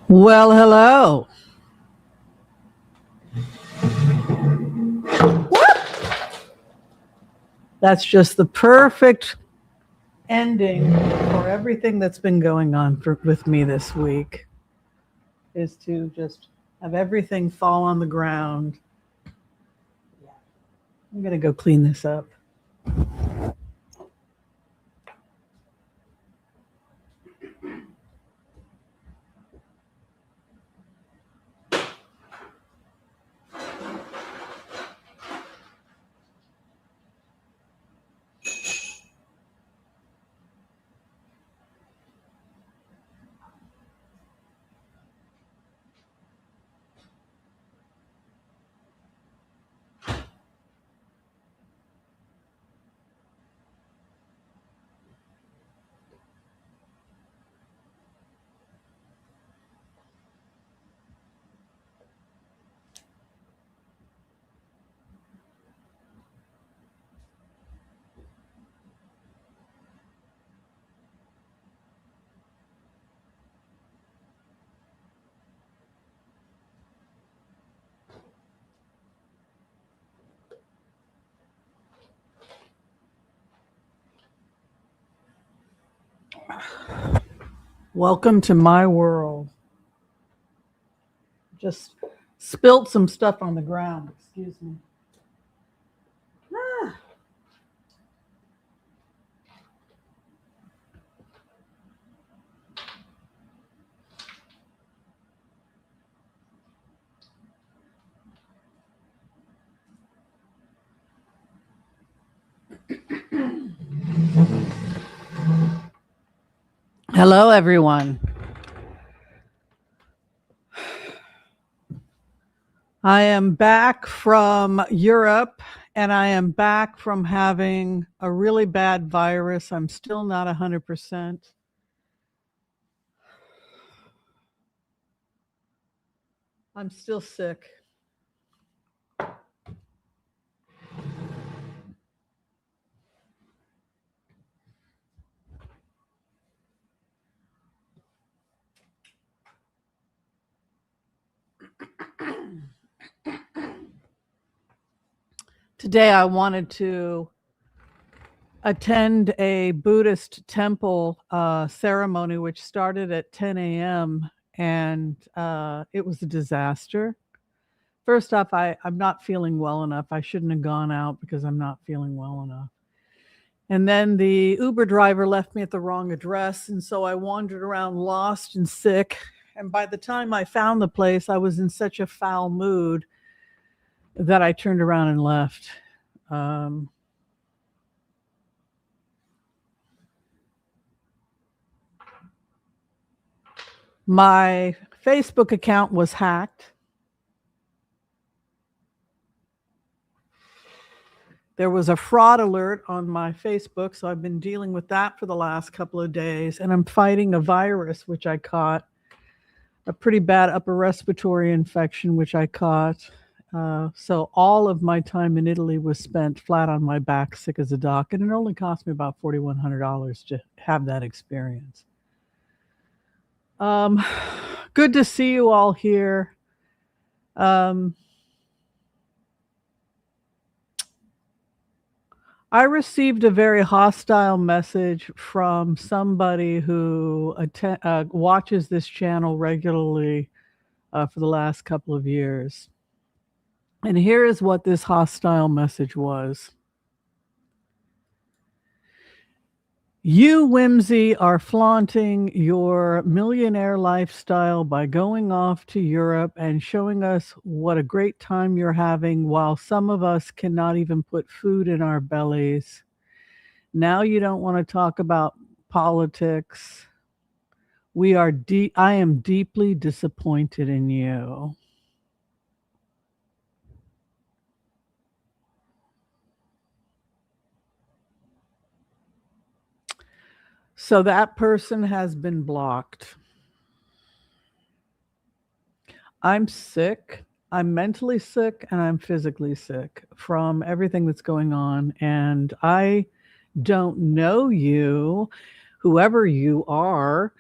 Well, hello. That's just the perfect ending for everything that's been going on with me this week is to just have everything fall on the ground. I'm going to go clean this up. Welcome to my world. Just spilt some stuff on the ground. Excuse me. Ah. Hello, everyone. I am back from Europe and I am back from having a really bad virus. I'm still not 100%. I'm still sick. Today I wanted to attend a Buddhist temple ceremony, which started at 10 a.m. and it was a disaster. First off, I'm not feeling well enough. I shouldn't have gone out because I'm not feeling well enough. And then the Uber driver left me at the wrong address. And so I wandered around lost and sick. And by the time I found the place, I was in such a foul mood that I turned around and left. My Facebook account was hacked. There was a fraud alert on my Facebook, so I've been dealing with that for the last couple of days. And I'm fighting a virus, which I caught, a pretty bad upper respiratory infection, which I caught. So all of my time in Italy was spent flat on my back, sick as a duck, and it only cost me about $4,100 to have that experience. Good to see you all here. I received a very hostile message from somebody who watches this channel regularly for the last couple of years. And here is what this hostile message was. You, Whimsy, are flaunting your millionaire lifestyle by going off to Europe and showing us what a great time you're having while some of us cannot even put food in our bellies. Now you don't want to talk about politics. I am deeply disappointed in you. So that person has been blocked. I'm sick. I'm mentally sick and I'm physically sick from everything that's going on. And I don't know you, whoever you are.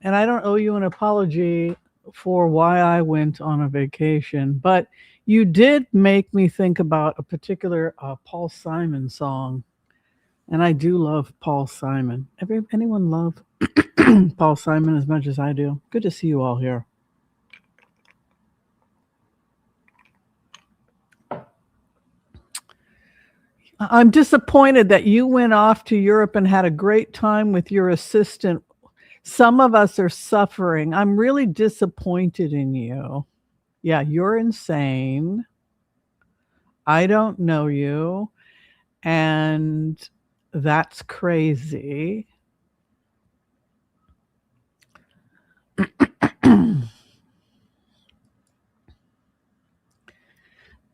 And I don't owe you an apology for why I went on a vacation, but you did make me think about a particular Paul Simon song. And I do love Paul Simon. Anyone love Paul Simon as much as I do? Good to see you all here. I'm disappointed that you went off to Europe and had a great time with your assistant. Some of us are suffering. I'm really disappointed in you. Yeah, you're insane. I don't know you. And that's crazy.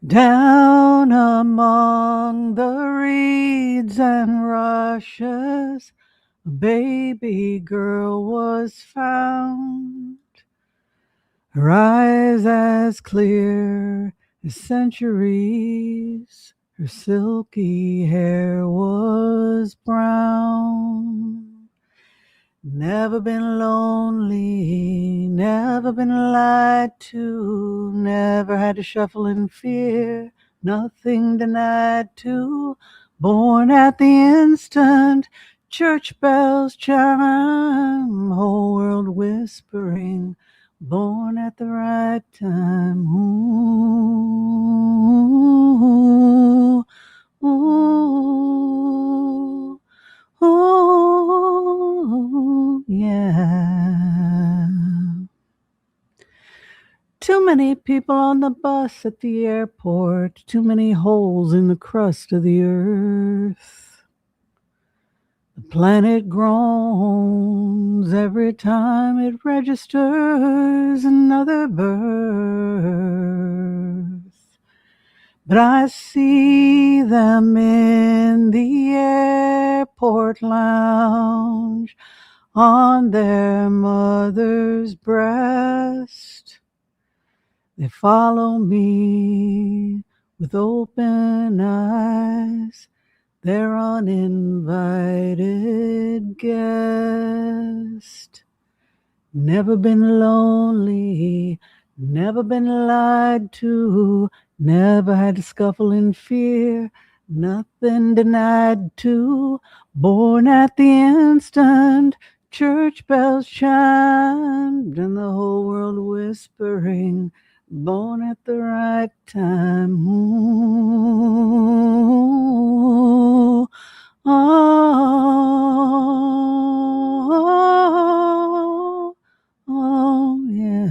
Down among the reeds and rushes, a baby girl was found. Her eyes as clear as centuries, her silky hair was brown. Never been lonely, never been lied to, never had to shuffle in fear, nothing denied to. Born at the instant, church bells chime, whole world whispering, born at the right time. Ooh, ooh. Oh, yeah. Too many people on the bus at the airport, too many holes in the crust of the earth. The planet groans every time it registers another birth. But I see them in the airport lounge on their mother's breast. They follow me with open eyes. They're uninvited guest. Never been lonely, never been lied to, never had to scuffle in fear, nothing denied to. Born at the instant, church bells chimed, and the whole world whispering, born at the right time. Ooh, oh, oh, yeah.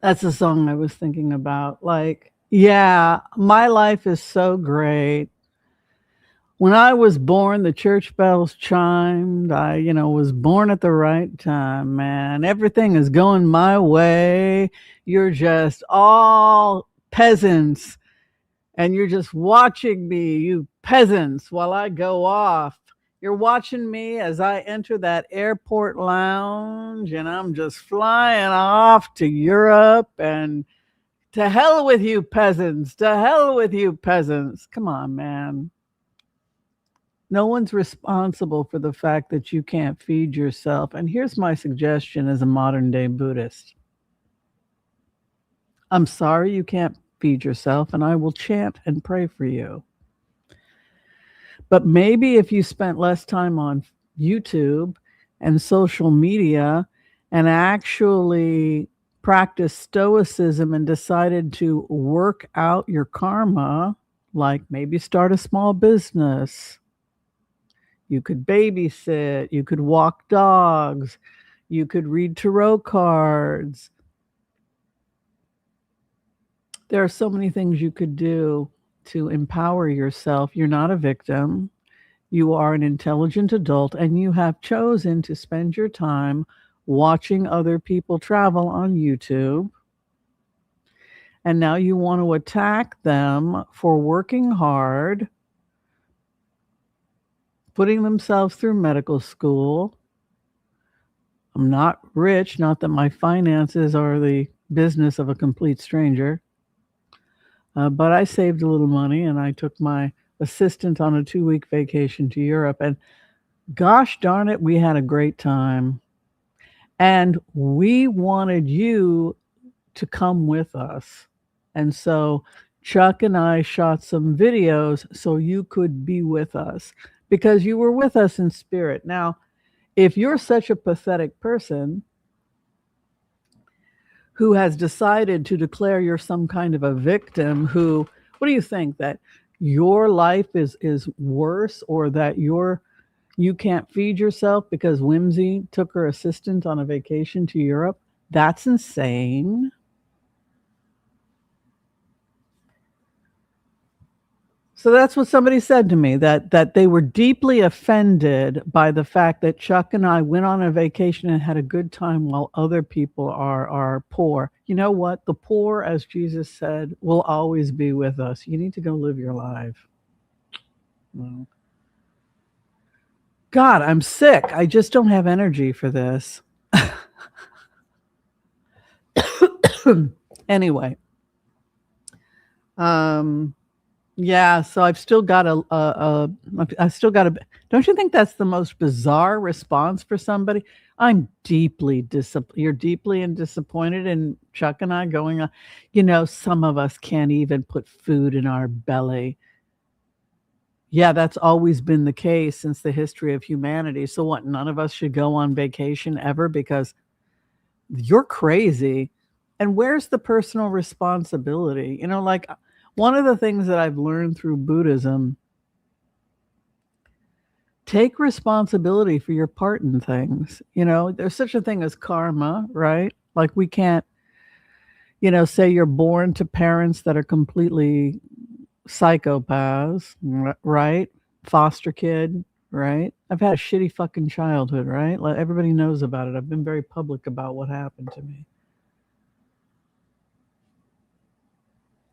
That's the song I was thinking about. Like, yeah, my life is so great. When I was born, the church bells chimed. I, was born at the right time, man. Everything is going my way. You're just all peasants, and you're just watching me, you peasants, while I go off. You're watching me as I enter that airport lounge, and I'm just flying off to Europe. And to hell with you, peasants. To hell with you, peasants. Come on, man. No one's responsible for the fact that you can't feed yourself. And here's my suggestion as a modern day Buddhist. I'm sorry you can't feed yourself, and I will chant and pray for you. But maybe if you spent less time on YouTube and social media and actually practiced Stoicism and decided to work out your karma, like maybe start a small business, you could babysit, you could walk dogs, you could read tarot cards. There are so many things you could do to empower yourself. You're not a victim. You are an intelligent adult, and you have chosen to spend your time watching other people travel on YouTube. And now you want to attack them for working hard, putting themselves through medical school. I'm not rich, not that my finances are the business of a complete stranger. But I saved a little money, and I took my assistant on a 2-week vacation to Europe. And Gosh darn it, we had a great time. And we wanted you to come with us. And so Chuck and I shot some videos so you could be with us because you were with us in spirit. Now, if you're such a pathetic person who has decided to declare you're some kind of a victim who, what do you think, that your life is worse, or that you can't feed yourself because Whimsy took her assistant on a vacation to Europe? That's insane. So that's what somebody said to me, that they were deeply offended by the fact that Chuck and I went on a vacation and had a good time while other people are poor. You know what? The poor, as Jesus said, will always be with us. You need to go live your life. Well, God, I'm sick. I just don't have energy for this. Anyway, yeah, so I've still got I still got a. Don't you think that's the most bizarre response for somebody? I'm deeply You're deeply and disappointed in Chuck and I going on. Some of us can't even put food in our belly. Yeah, that's always been the case since the history of humanity. So what? None of us should go on vacation ever because you're crazy. And where's the personal responsibility? Like one of the things that I've learned through Buddhism, take responsibility for your part in things. There's such a thing as karma, right? Like we can't, say you're born to parents that are completely psychopaths, right? Foster kid, right? I've had a shitty fucking childhood, right? Like everybody knows about it. I've been very public about what happened to me.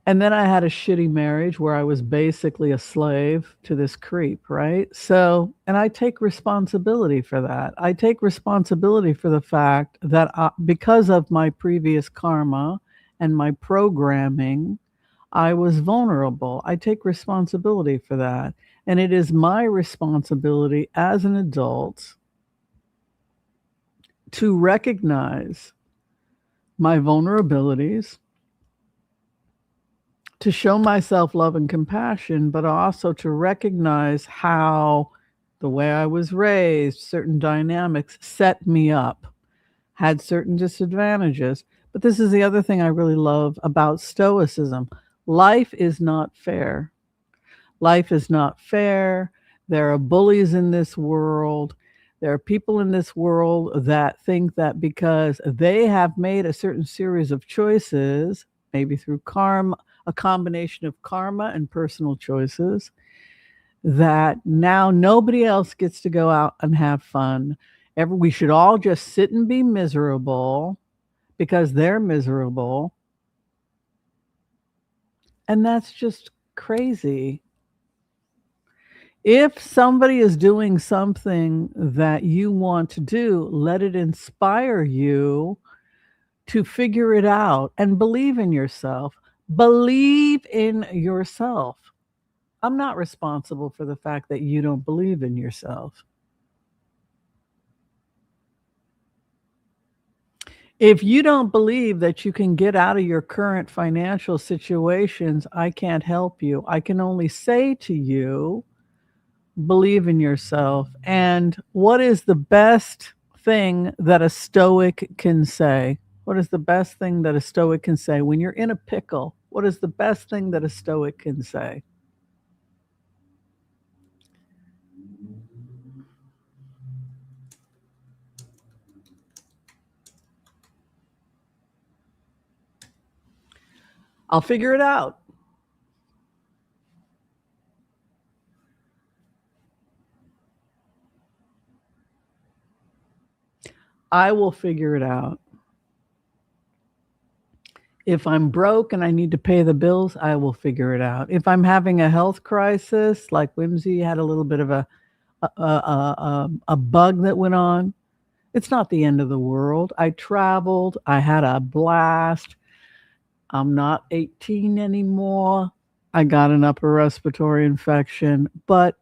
And then I had a shitty marriage where I was basically a slave to this creep, right? So, and I take responsibility for that. I take responsibility for the fact that because of my previous karma and my programming, I was vulnerable. I take responsibility for that. And it is my responsibility as an adult to recognize my vulnerabilities, to show myself love and compassion, but also to recognize how the way I was raised, certain dynamics set me up, had certain disadvantages. But this is the other thing I really love about Stoicism. Life is not fair. Life is not fair. There are bullies in this world. There are people in this world that think that because they have made a certain series of choices, maybe through karma, a combination of karma and personal choices, that now nobody else gets to go out and have fun. We should all just sit and be miserable because they're miserable. And that's just crazy. If somebody is doing something that you want to do, let it inspire you to figure it out and believe in yourself. Believe in yourself. I'm not responsible for the fact that you don't believe in yourself. If you don't believe that you can get out of your current financial situations, I can't help you. I can only say to you, believe in yourself. And what is the best thing that a stoic can say? What is the best thing that a stoic can say when you're in a pickle? What is the best thing that a stoic can say? I'll figure it out. I will figure it out. If I'm broke and I need to pay the bills, I will figure it out. If I'm having a health crisis, like Whimsy had a little bit of a bug that went on, it's not the end of the world. I traveled. I had a blast. I'm not 18 anymore. I got an upper respiratory infection, but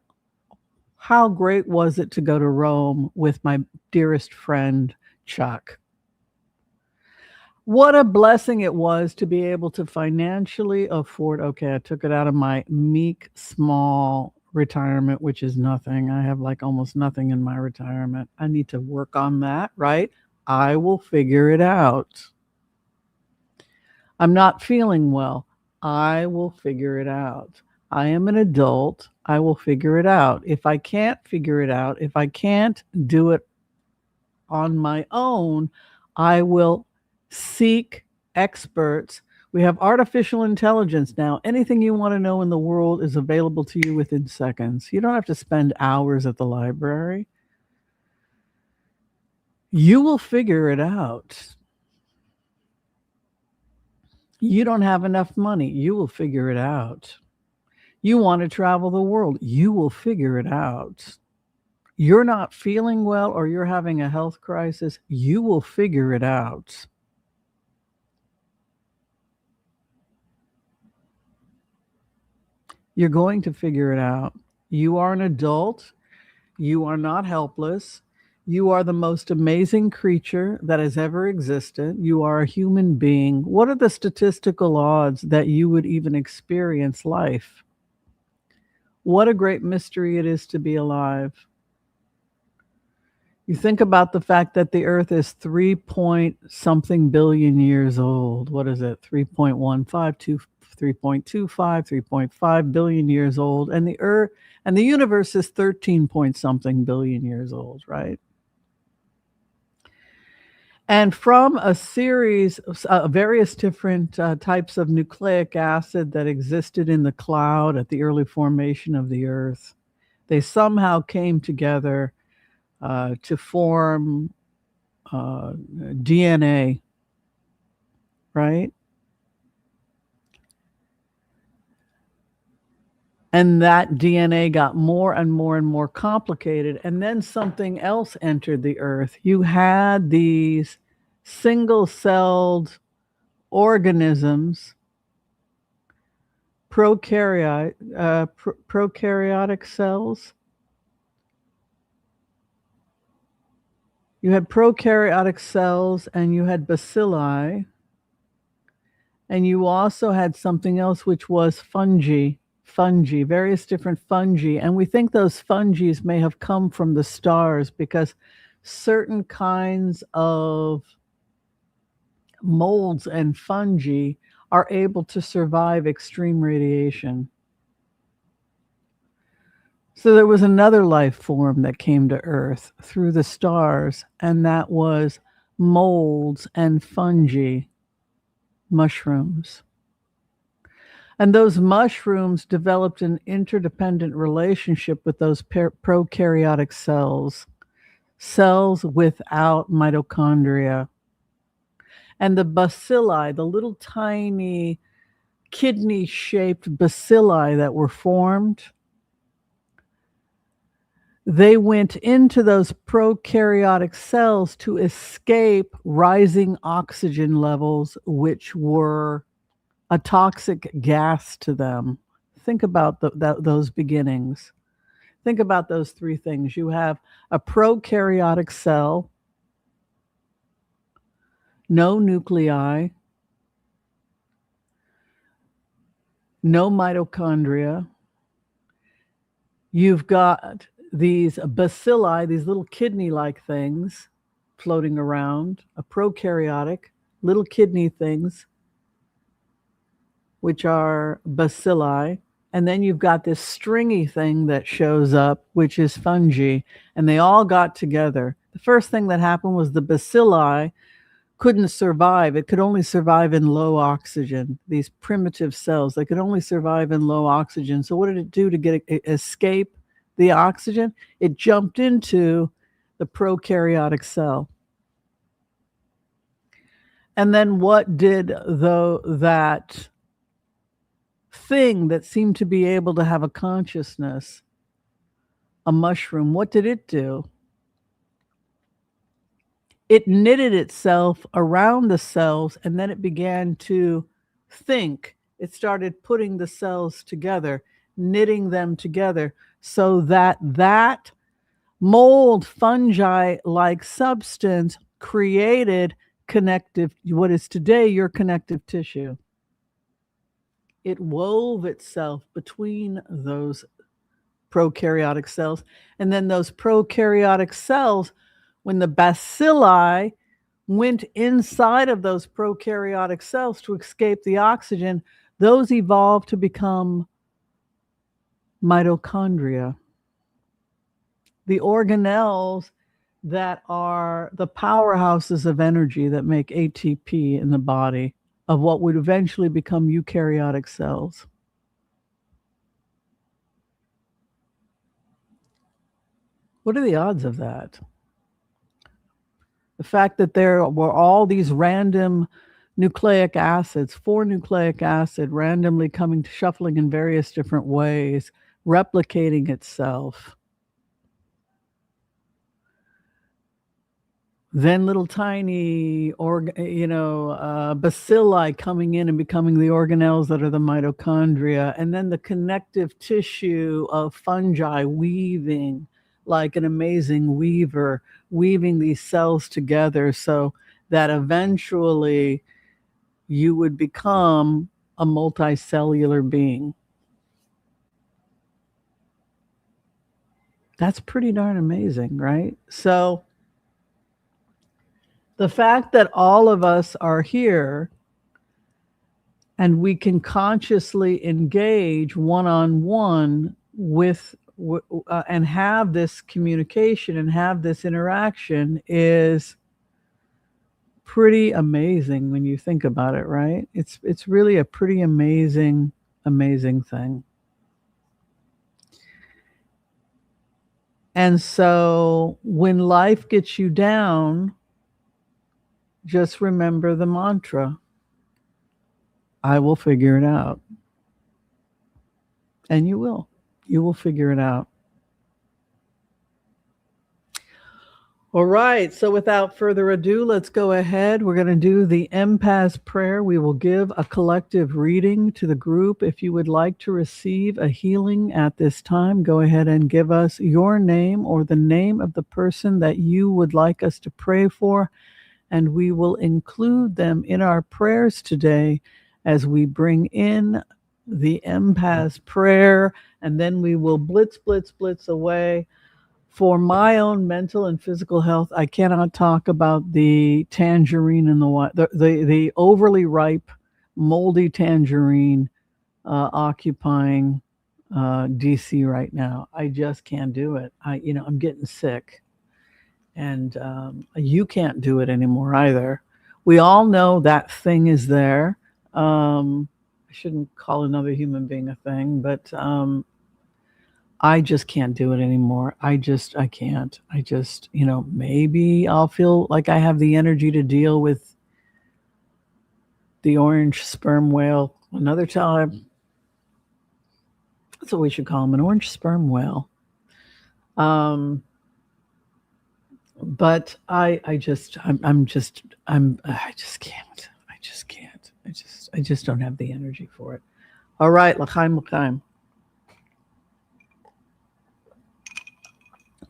How great was it to go to Rome with my dearest friend, Chuck? What a blessing it was to be able to financially afford. Okay, I took it out of my meek, small retirement, which is nothing. I have like almost nothing in my retirement. I need to work on that, right? I will figure it out. I'm not feeling well. I will figure it out. I am an adult. I will figure it out. If I can't figure it out, if I can't do it on my own, I will seek experts. We have artificial intelligence now. Anything you want to know in the world is available to you within seconds. You don't have to spend hours at the library. You will figure it out. You don't have enough money. You will figure it out. You want to travel the world. You will figure it out. You're not feeling well or you're having a health crisis. You will figure it out. You're going to figure it out. You are an adult. You are not helpless. You are the most amazing creature that has ever existed. You are a human being. What are the statistical odds that you would even experience life? What a great mystery it is to be alive. You think about the fact that the earth is 3 point something billion years old. What is it? 3.15, 3.25, 3.5 billion years old. And the earth and the universe is 13 point something billion years old, right? And from a series of various different types of nucleic acid that existed in the cloud at the early formation of the earth, they somehow came together to form DNA, right? And that DNA got more and more and more complicated. And then something else entered the earth. You had these single celled organisms, prokaryotic cells. You had prokaryotic cells and you had bacilli. And you also had something else, which was fungi, various different fungi. And we think those fungi may have come from the stars because certain kinds of molds and fungi are able to survive extreme radiation. So there was another life form that came to Earth through the stars, and that was molds and fungi, mushrooms. And those mushrooms developed an interdependent relationship with those prokaryotic cells, cells without mitochondria. And the bacilli, the little tiny kidney-shaped bacilli that were formed, they went into those prokaryotic cells to escape rising oxygen levels, which were a toxic gas to them. Think about those beginnings. Think about those three things. You have a prokaryotic cell, no nuclei, no mitochondria. You've got these bacilli, these little kidney-like things floating around, a prokaryotic, little kidney things, which are bacilli. And then you've got this stringy thing that shows up, which is fungi. And they all got together. The first thing that happened was the bacilli couldn't survive. It could only survive in low oxygen. These primitive cells, they could only survive in low oxygen. So what did it do to escape the oxygen? It jumped into the prokaryotic cell. And then what did that thing that seemed to be able to have a consciousness, a mushroom, what did it do? It knitted itself around the cells, and then it began to think. It started putting the cells together. knitting them together so that that mold fungi like substance created connective, what is today your connective tissue. It wove itself between those prokaryotic cells. And then those prokaryotic cells, when the bacilli went inside of those prokaryotic cells to escape the oxygen, those evolved to become mitochondria, the organelles that are the powerhouses of energy that make ATP in the body of what would eventually become eukaryotic cells. What are the odds of that? The fact that there were all these random nucleic acids, 4 nucleic acid, randomly coming, shuffling in various different ways, replicating itself. Then little tiny bacilli coming in and becoming the organelles that are the mitochondria, and then the connective tissue of fungi weaving like an amazing weaver, weaving these cells together so that eventually you would become a multicellular being. That's pretty darn amazing, right? So the fact that all of us are here and we can consciously engage one-on-one with and have this communication and have this interaction is pretty amazing when you think about it, right? It's really a pretty amazing thing. And so when life gets you down, just remember the mantra, I will figure it out. And you will. You will figure it out. All right. So without further ado, let's go ahead. We're going to do the empath prayer. We will give a collective reading to the group. If you would like to receive a healing at this time, go ahead and give us your name or the name of the person that you would like us to pray for, and we will include them in our prayers today as we bring in the empath prayer, and then we will blitz away. For my own mental and physical health, I cannot talk about the tangerine in the overly ripe, moldy tangerine occupying DC right now. I just can't do it. I'm getting sick, and you can't do it anymore either. We all know that thing is there. I shouldn't call another human being a thing, but I just can't do it anymore. I can't. Maybe I'll feel like I have the energy to deal with the orange sperm whale another time. That's what we should call him, an orange sperm whale. But I just can't. I just don't have the energy for it. All right, l'chaim.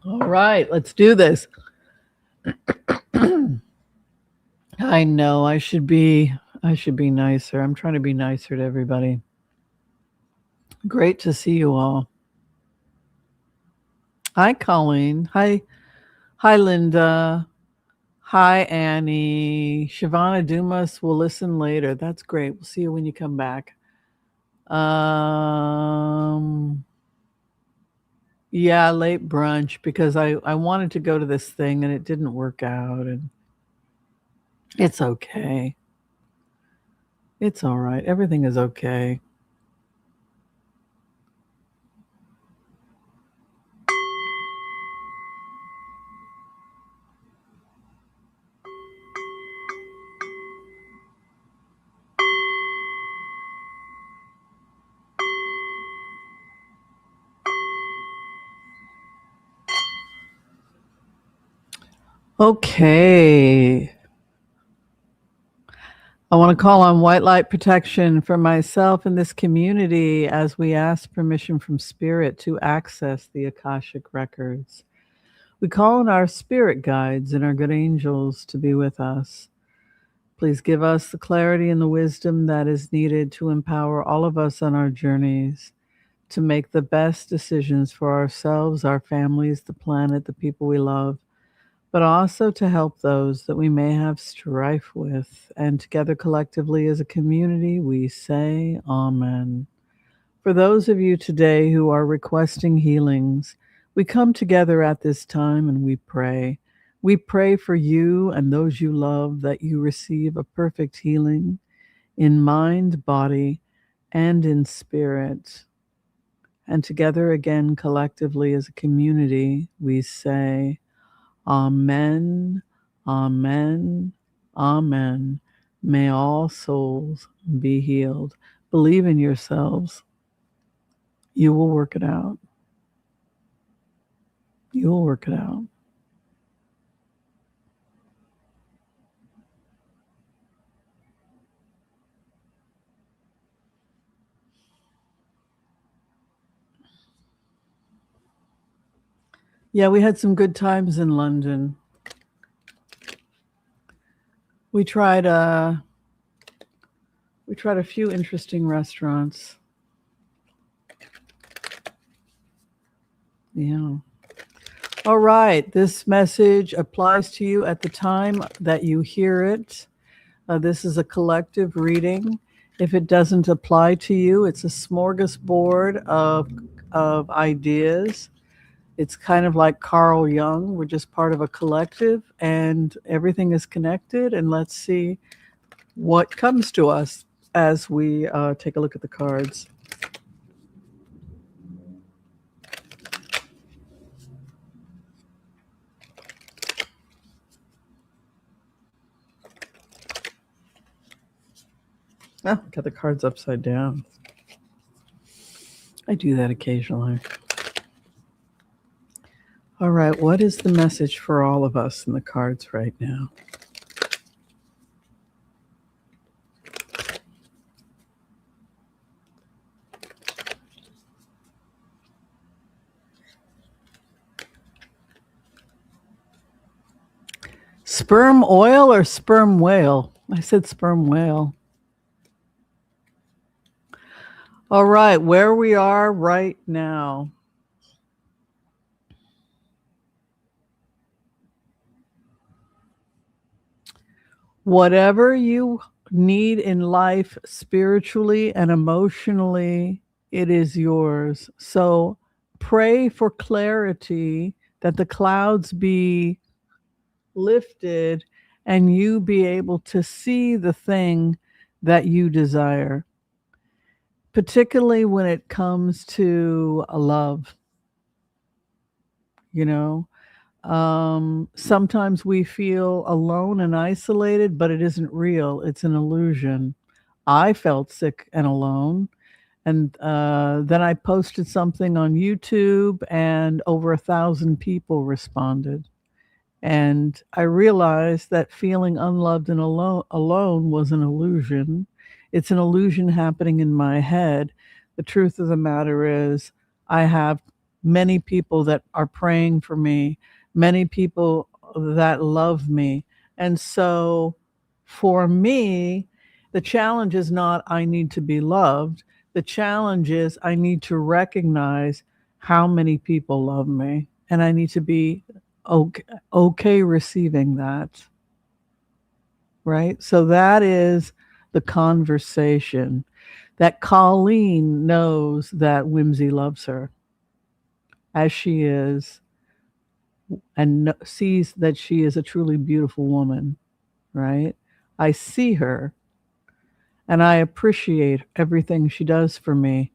All right, let's do this. I know I should be nicer. I'm trying to be nicer to everybody. Great to see you all. Hi, Colleen. Hi, Linda. Hi, Annie. Shavana Dumas will listen later. That's great. We'll see you when you come back. Yeah, late brunch because I wanted to go to this thing and it didn't work out, and it's okay. It's all right. Everything is okay. Okay. I want to call on white light protection for myself and this community as we ask permission from Spirit to access the Akashic records. We call on our spirit guides and our good angels to be with us. Please give us the clarity and the wisdom that is needed to empower all of us on our journeys to make the best decisions for ourselves, our families, the planet, the people we love, but also to help those that we may have strife with. And together collectively as a community, we say Amen. For those of you today who are requesting healings, we come together at this time and we pray. We pray for you and those you love that you receive a perfect healing in mind, body, and in spirit. And together again, collectively as a community, we say, Amen, Amen, Amen. May all souls be healed. Believe in yourselves. You will work it out. You will work it out. Yeah, we had some good times in London. We tried a few interesting restaurants. Yeah. All right. This message applies to you at the time that you hear it. This is a collective reading. If it doesn't apply to you, it's a smorgasbord of ideas. It's kind of like Carl Jung. We're just part of a collective and everything is connected. And let's see what comes to us as we take a look at the cards. Oh, got the cards upside down. I do that occasionally. All right, what is the message for all of us in the cards right now? Sperm oil or sperm whale? I said sperm whale. All right, where we are right now. Whatever you need in life, spiritually and emotionally, it is yours. So pray for clarity, that the clouds be lifted and you be able to see the thing that you desire, particularly when it comes to a love. You know, sometimes we feel alone and isolated, but it isn't real. It's an illusion. I felt sick and alone. And then I posted something on YouTube, and over 1,000 people responded. And I realized that feeling unloved and alone was an illusion. It's an illusion happening in my head. The truth of the matter is, I have many people that are praying for me, many people that love me. And so for me, the challenge is not I need to be loved. The challenge is I need to recognize how many people love me, and I need to be okay receiving that, right? So that is the conversation, that Colleen knows that Whimsy loves her as she is, and sees that she is a truly beautiful woman, right? I see her and I appreciate everything she does for me.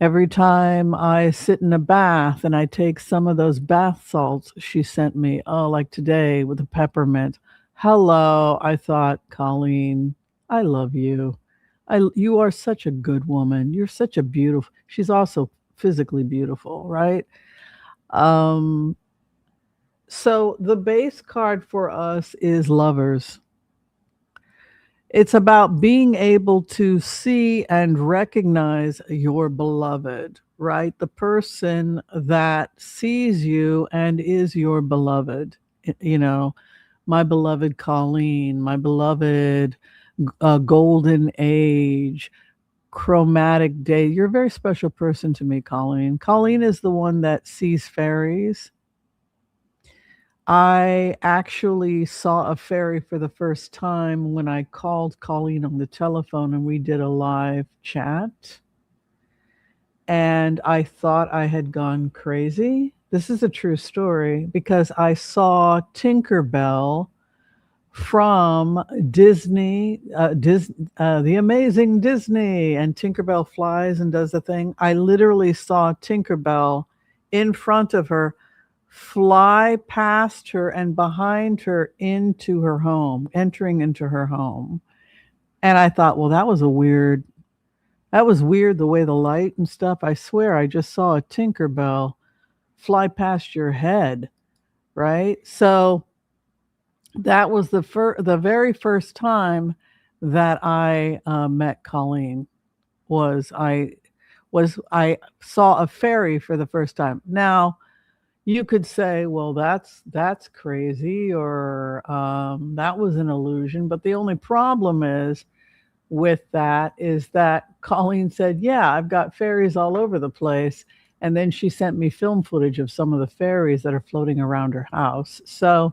Every time I sit in a bath and I take some of those bath salts she sent me, oh, like today with the peppermint. Hello, I thought, Colleen, I love you. You are such a good woman. You're such a beautiful. She's also physically beautiful, right? Um, so the base card for us is lovers. It's about being able to see and recognize your beloved, right? The person that sees you and is your beloved. You know, my beloved Colleen, my beloved Golden Age, Chromatic Day. You're a very special person to me, Colleen. Colleen is the one that sees fairies. I actually saw a fairy for the first time when I called Colleen on the telephone and we did a live chat. And I thought I had gone crazy. This is a true story because I saw Tinkerbell from Disney, the amazing Disney, and Tinkerbell flies and does the thing. I literally saw Tinkerbell in front of her fly past her and behind her into her home, entering into her home. And I thought, well, that was weird the way the light and stuff. I swear I just saw a Tinkerbell fly past your head, right? So that was the very first time that I met Colleen. Was I saw a fairy for the first time. Now you could say, well, that's crazy, or that was an illusion. But the only problem is with that is that Colleen said, yeah, I've got fairies all over the place. And then she sent me film footage of some of the fairies that are floating around her house. So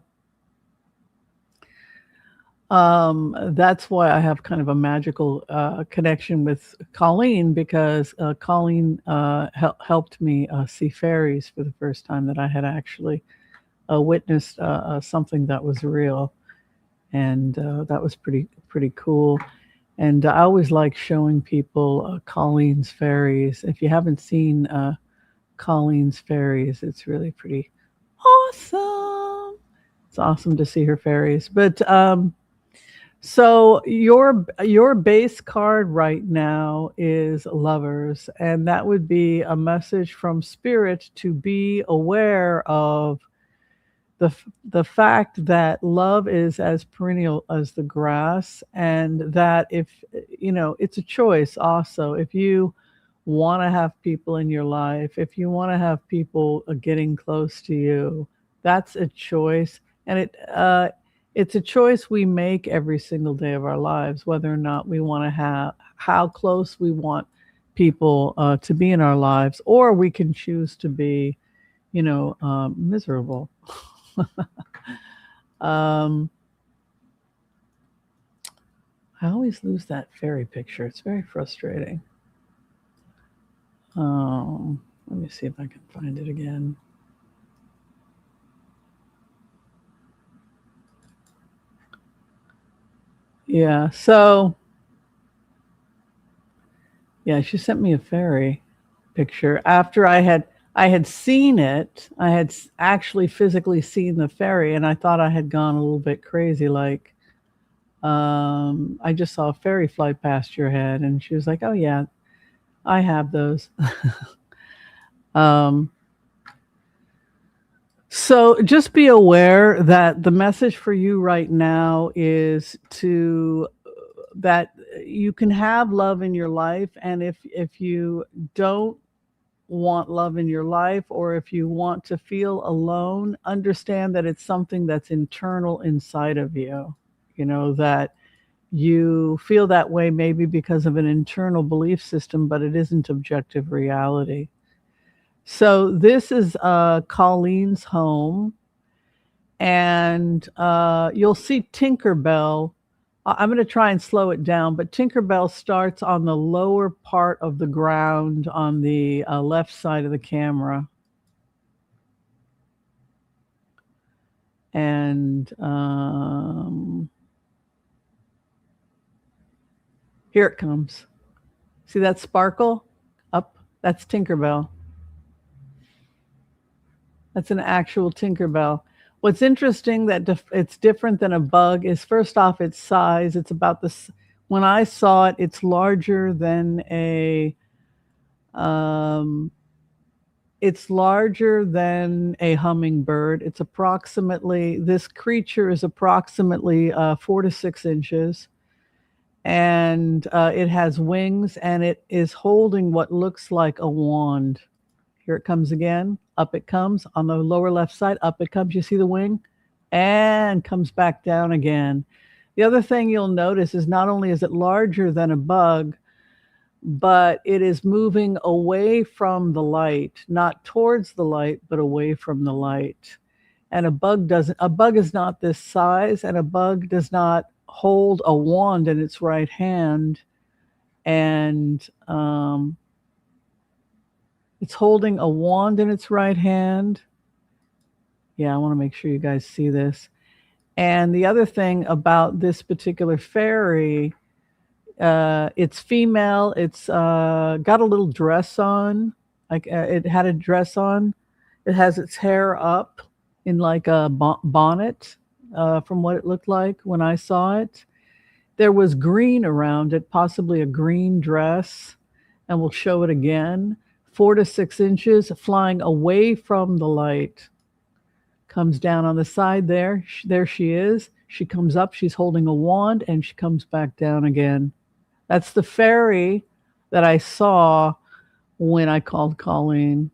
that's why I have kind of a magical connection with Colleen, because Colleen helped me see fairies for the first time that I had actually witnessed something that was real, and that was pretty cool. And I always like showing people Colleen's fairies. If you haven't seen Colleen's fairies, it's really pretty awesome. It's awesome to see her fairies. But so your base card right now is Lovers, and that would be a message from Spirit to be aware of the fact that love is as perennial as the grass, and that if it's a choice also. If you want to have people in your life, if you want to have people getting close to you, that's a choice, and it's a choice we make every single day of our lives, whether or not we want to have how close we want people to be in our lives, or we can choose to be, miserable. um, I always lose that fairy picture. It's very frustrating. Let me see if I can find it again. Yeah, so yeah, she sent me a fairy picture after I had seen it. I had actually physically seen the fairy, and I thought I had gone a little bit crazy. Like, I just saw a fairy fly past your head, and she was like, "Oh yeah, I have those." um, so just be aware that the message for you right now is to that you can have love in your life, and if you don't want love in your life, or if you want to feel alone, understand that it's something that's internal inside of you. That you feel that way maybe because of an internal belief system, but it isn't objective reality. So this is Colleen's home, and you'll see Tinkerbell. I'm going to try and slow it down, but Tinkerbell starts on the lower part of the ground on the left side of the camera. And here it comes. See that sparkle up? That's Tinkerbell. That's an actual Tinkerbell. What's interesting that it's different than a bug is, first off, its size. It's about this. When I saw it, it's larger than um, it's larger than a hummingbird. This creature is approximately 4 to 6 inches, and it has wings, and it is holding what looks like a wand. Here it comes again. Up it comes on the lower left side. Up it comes. You see the wing? And comes back down again. The other thing you'll notice is not only is it larger than a bug, but it is moving away from the light, not towards the light, but away from the light. And a bug is not this size, and a bug does not hold a wand in its right hand. And it's holding a wand in its right hand. Yeah, I want to make sure you guys see this. And the other thing about this particular fairy, it's female. It's got a little dress on. Like it had a dress on. It has its hair up in like a bonnet, from what it looked like when I saw it. There was green around it, possibly a green dress, and we'll show it again. 4 to 6 inches, flying away from the light. Comes down on the side there. There she is. She comes up, she's holding a wand, and she comes back down again. That's the fairy that I saw when I called Colleen.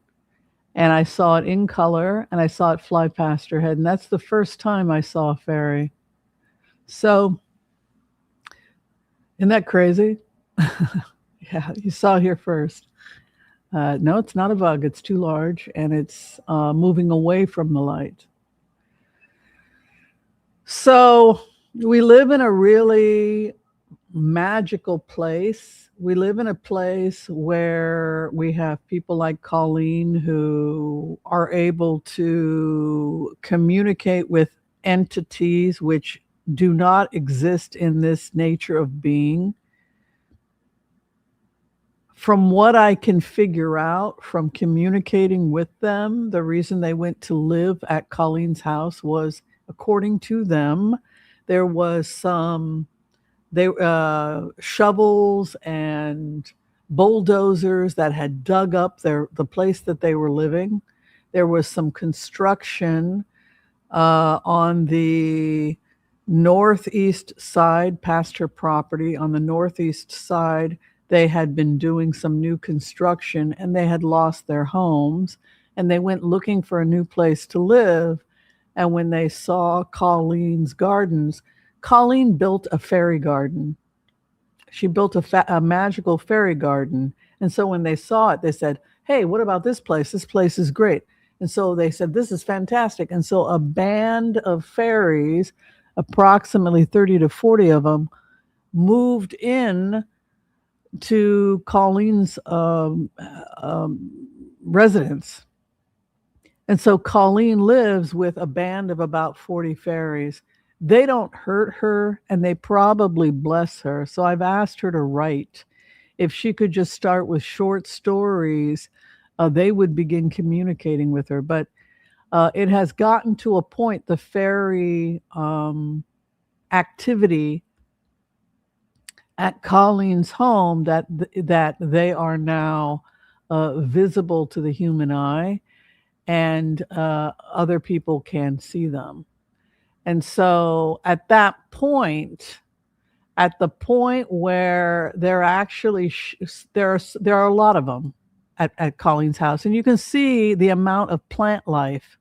And I saw it in color, and I saw it fly past her head. And that's the first time I saw a fairy. So, isn't that crazy? Yeah, you saw it here first. No, it's not a bug. It's too large, and it's moving away from the light. So we live in a really magical place. We live in a place where we have people like Colleen who are able to communicate with entities which do not exist in this nature of being. From what I can figure out from communicating with them, the reason they went to live at Colleen's house was, according to them, there was some shovels and bulldozers that had dug up the place that they were living. There was some construction on the northeast side, past her property. On the northeast side, they had been doing some new construction, and they had lost their homes, and they went looking for a new place to live. And when they saw Colleen's gardens, Colleen built a fairy garden. She built a magical fairy garden. And so when they saw it, they said, hey, what about this place? This place is great. And so they said, this is fantastic. And so a band of fairies, approximately 30 to 40 of them, moved in to Colleen's residence. And so Colleen lives with a band of about 40 fairies. They don't hurt her, and they probably bless her. So I've asked her to write. If she could just start with short stories, they would begin communicating with her. But it has gotten to a point, the fairy activity at Colleen's home, that they are now visible to the human eye, and other people can see them. And so at that point, at the point where they're actually there are a lot of them at Colleen's house, and you can see the amount of plant life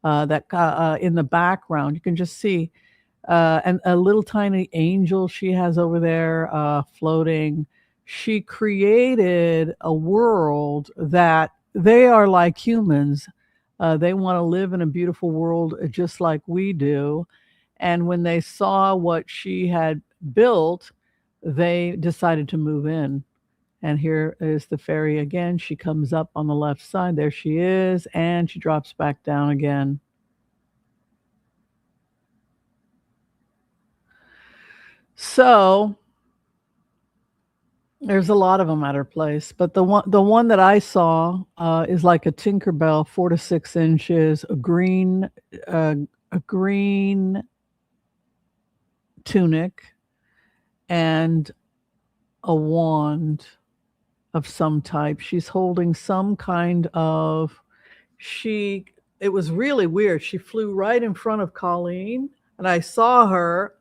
that in the background. You can just see and a little tiny angel she has over there floating. She created a world that they are like humans. They want to live in a beautiful world just like we do. And when they saw what she had built, they decided to move in. And here is the fairy again. She comes up on the left side. There she is. And she drops back down again. So there's a lot of them at her place, but the one that I saw is like a Tinkerbell, 4 to 6 inches, a green tunic, and a wand of some type. She's holding some kind of it was really weird. She flew right in front of Colleen, and I saw her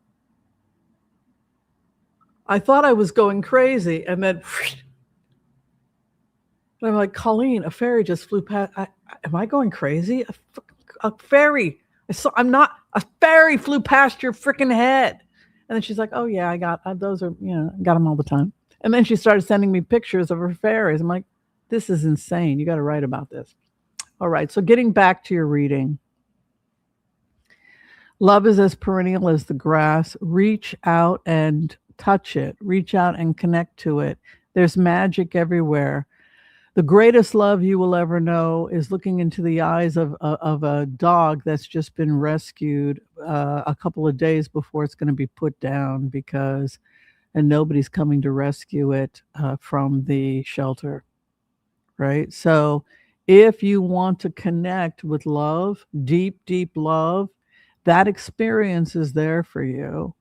I thought I was going crazy, and then and I'm like, Colleen, a fairy just flew past. Am I going crazy? A fairy. I'm not. A fairy flew past your freaking head. And then she's like, oh yeah, I got those are I got them all the time. And then she started sending me pictures of her fairies. I'm like, this is insane. You got to write about this. All right. So getting back to your reading. Love is as perennial as the grass. Reach out and touch it. Reach out and connect to it. There's magic everywhere. The greatest love you will ever know is looking into the eyes of a dog that's just been rescued a couple of days before it's going to be put down and nobody's coming to rescue it from the shelter, right? So if you want to connect with love, deep, deep love, that experience is there for you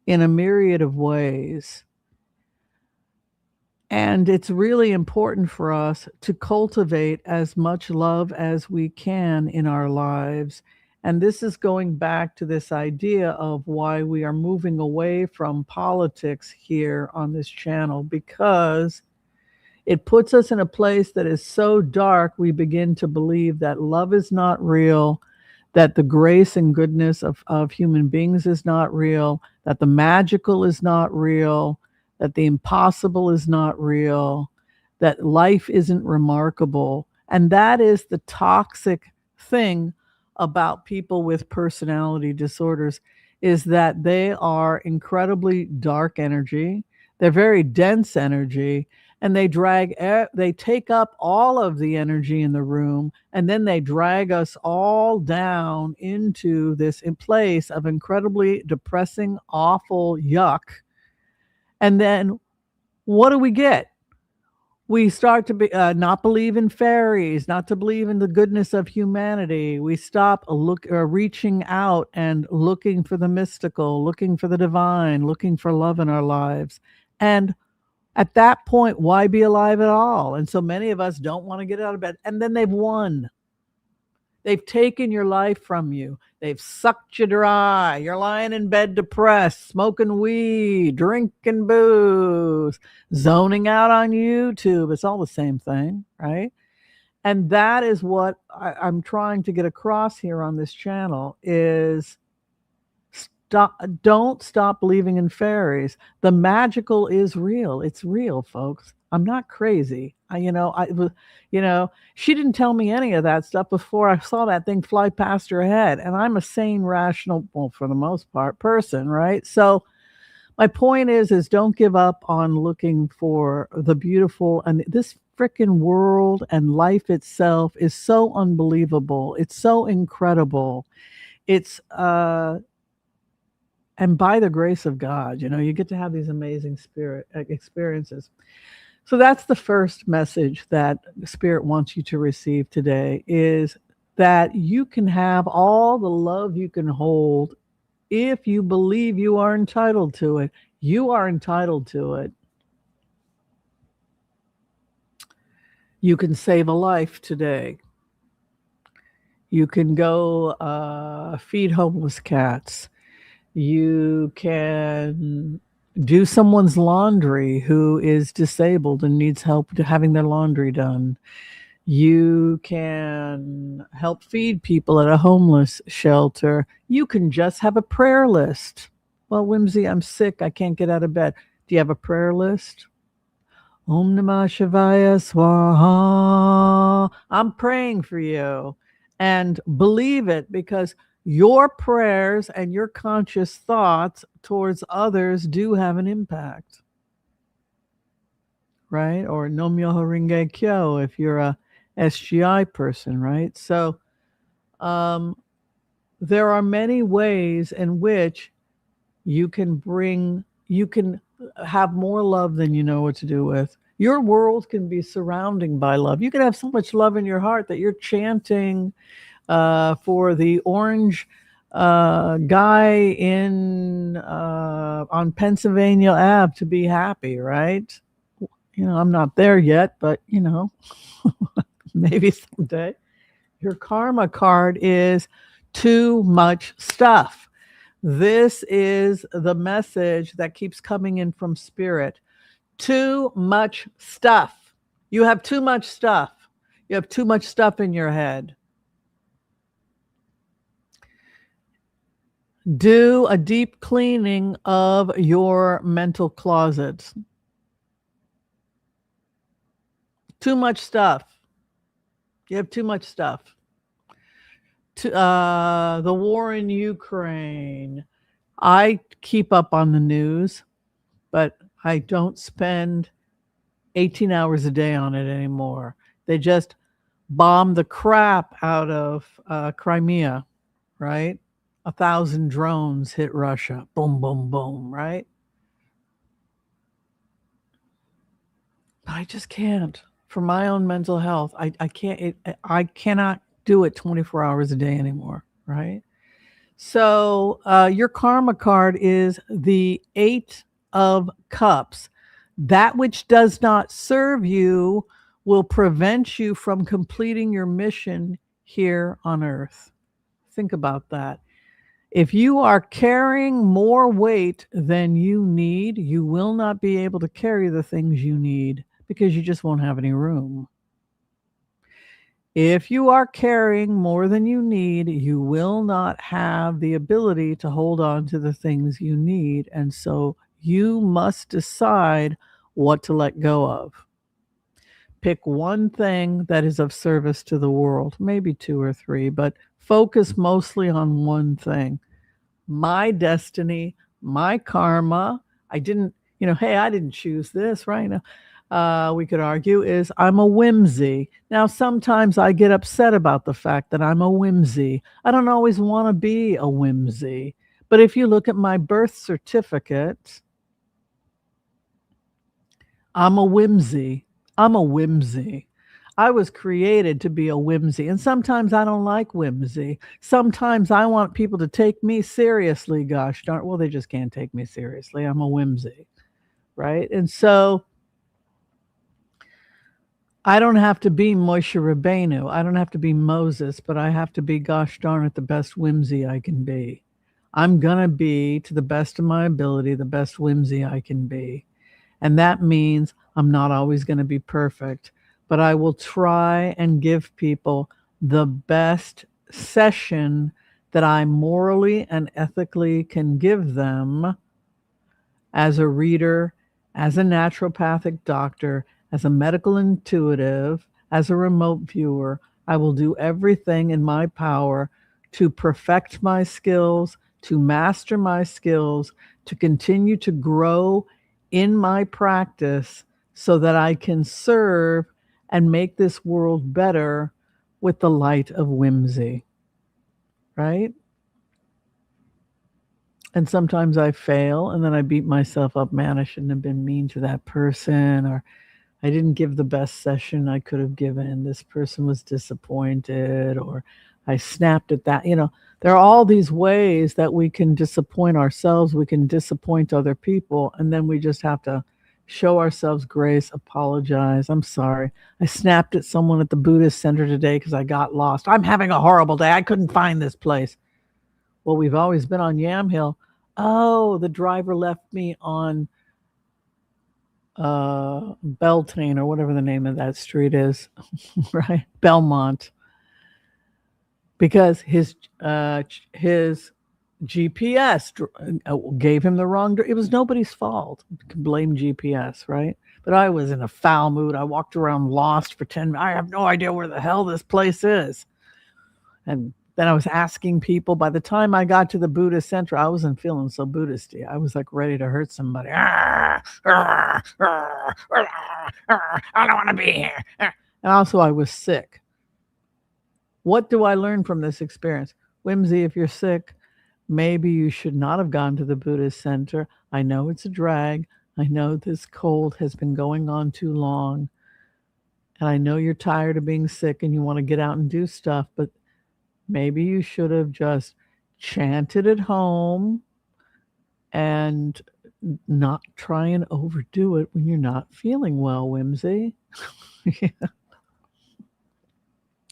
in a myriad of ways. And it's really important for us to cultivate as much love as we can in our lives. And this is going back to this idea of why we are moving away from politics here on this channel, because it puts us in a place that is so dark, we begin to believe that love is not real, that the grace and goodness of human beings is not real, that the magical is not real, that the impossible is not real, that life isn't remarkable. And that is the toxic thing about people with personality disorders, is that they are incredibly dark energy. They're very dense energy, and they take up all of the energy in the room, and then they drag us all down into this place of incredibly depressing, awful yuck. And then what do we get? We start to not believe in fairies, not to believe in the goodness of humanity. We stop reaching out and looking for the mystical, looking for the divine, looking for love in our lives. And at that point, why be alive at all? And so many of us don't want to get out of bed. And then they've won. They've taken your life from you. They've sucked you dry. You're lying in bed depressed, smoking weed, drinking booze, zoning out on YouTube. It's all the same thing, right? And that is what I'm trying to get across here on this channel is don't stop believing in fairies. The magical is real. It's real, folks. I'm not crazy. She didn't tell me any of that stuff before I saw that thing fly past her head. And I'm a sane, rational, well, for the most part, person, right? So my point is don't give up on looking for the beautiful. And this freaking world and life itself is so unbelievable. It's so incredible. It's and by the grace of God, you get to have these amazing spirit experiences. So that's the first message that Spirit wants you to receive today, is that you can have all the love you can hold if you believe you are entitled to it. You are entitled to it. You can save a life today. You can go feed homeless cats. You can do someone's laundry who is disabled and needs help having their laundry done. You can help feed people at a homeless shelter. You can just have a prayer list. Well, Whimsy, I'm sick. I can't get out of bed. Do you have a prayer list? Om Namah Shivaya Swaha. I'm praying for you. And believe it, because your prayers and your conscious thoughts towards others do have an impact, right? Or Nam Myoho Renge Kyo if you're a SGI person, right? So there are many ways in which you can have more love than you know what to do with. Your world can be surrounding by love. You can have so much love in your heart that you're chanting for the orange guy on Pennsylvania Ave to be happy, right? I'm not there yet, but maybe someday. Your karma card is too much stuff. This is the message that keeps coming in from spirit. Too much stuff. You have too much stuff. You have too much stuff in your head. Do a deep cleaning of your mental closets. Too much stuff. You have too much stuff. The war in Ukraine. I keep up on the news, but I don't spend 18 hours a day on it anymore. They just bombed the crap out of Crimea, right? 1,000 drones hit Russia. Boom, boom, boom, right? But I just can't. For my own mental health, I can't. I cannot do it 24 hours a day anymore, right? So your karma card is the Eight of Cups. That which does not serve you will prevent you from completing your mission here on earth. Think about that. If you are carrying more weight than you need, you will not be able to carry the things you need because you just won't have any room. If you are carrying more than you need, you will not have the ability to hold on to the things you need. And so you must decide what to let go of. Pick one thing that is of service to the world, maybe two or three, but focus mostly on one thing. My destiny, my karma. I didn't, hey, I didn't choose this, right? Now, we could argue is I'm a whimsy. Now, sometimes I get upset about the fact that I'm a whimsy. I don't always want to be a whimsy. But if you look at my birth certificate, I'm a whimsy. I'm a whimsy. I was created to be a whimsy. And sometimes I don't like whimsy. Sometimes I want people to take me seriously. Gosh darn, well, they just can't take me seriously. I'm a whimsy, right? And so I don't have to be Moshe Rabbeinu. I don't have to be Moses, but I have to be, gosh darn it, the best whimsy I can be. I'm going to be, to the best of my ability, the best whimsy I can be. And that means I'm not always going to be perfect, but I will try and give people the best session that I morally and ethically can give them as a reader, as a naturopathic doctor, as a medical intuitive, as a remote viewer. I will do everything in my power to perfect my skills, to master my skills, to continue to grow in my practice so that I can serve and make this world better with the light of whimsy, right? And sometimes I fail and then I beat myself up. Man, I shouldn't have been mean to that person, or I didn't give the best session I could have given. This person was disappointed, or I snapped at that. There are all these ways that we can disappoint ourselves. We can disappoint other people. And then we just have to show ourselves grace, apologize. I'm sorry. I snapped at someone at the Buddhist center today because I got lost. I'm having a horrible day. I couldn't find this place. Well, we've always been on Yam Hill. Oh, the driver left me on Beltane or whatever the name of that street is, right? Belmont, because his GPS gave him the wrong. It was nobody's fault. You can blame GPS, right? But I was in a foul mood. I walked around lost for 10 minutes. I have no idea where the hell this place is. And then I was asking people. By the time I got to the Buddhist center, I wasn't feeling so Buddhisty. I was like ready to hurt somebody. I don't want to be here. And also I was sick. What do I learn from this experience? Whimsy, if you're sick, maybe you should not have gone to the Buddhist center. I know it's a drag. I know this cold has been going on too long. And I know you're tired of being sick and you want to get out and do stuff, but maybe you should have just chanted at home and not try and overdo it when you're not feeling well, Whimsy.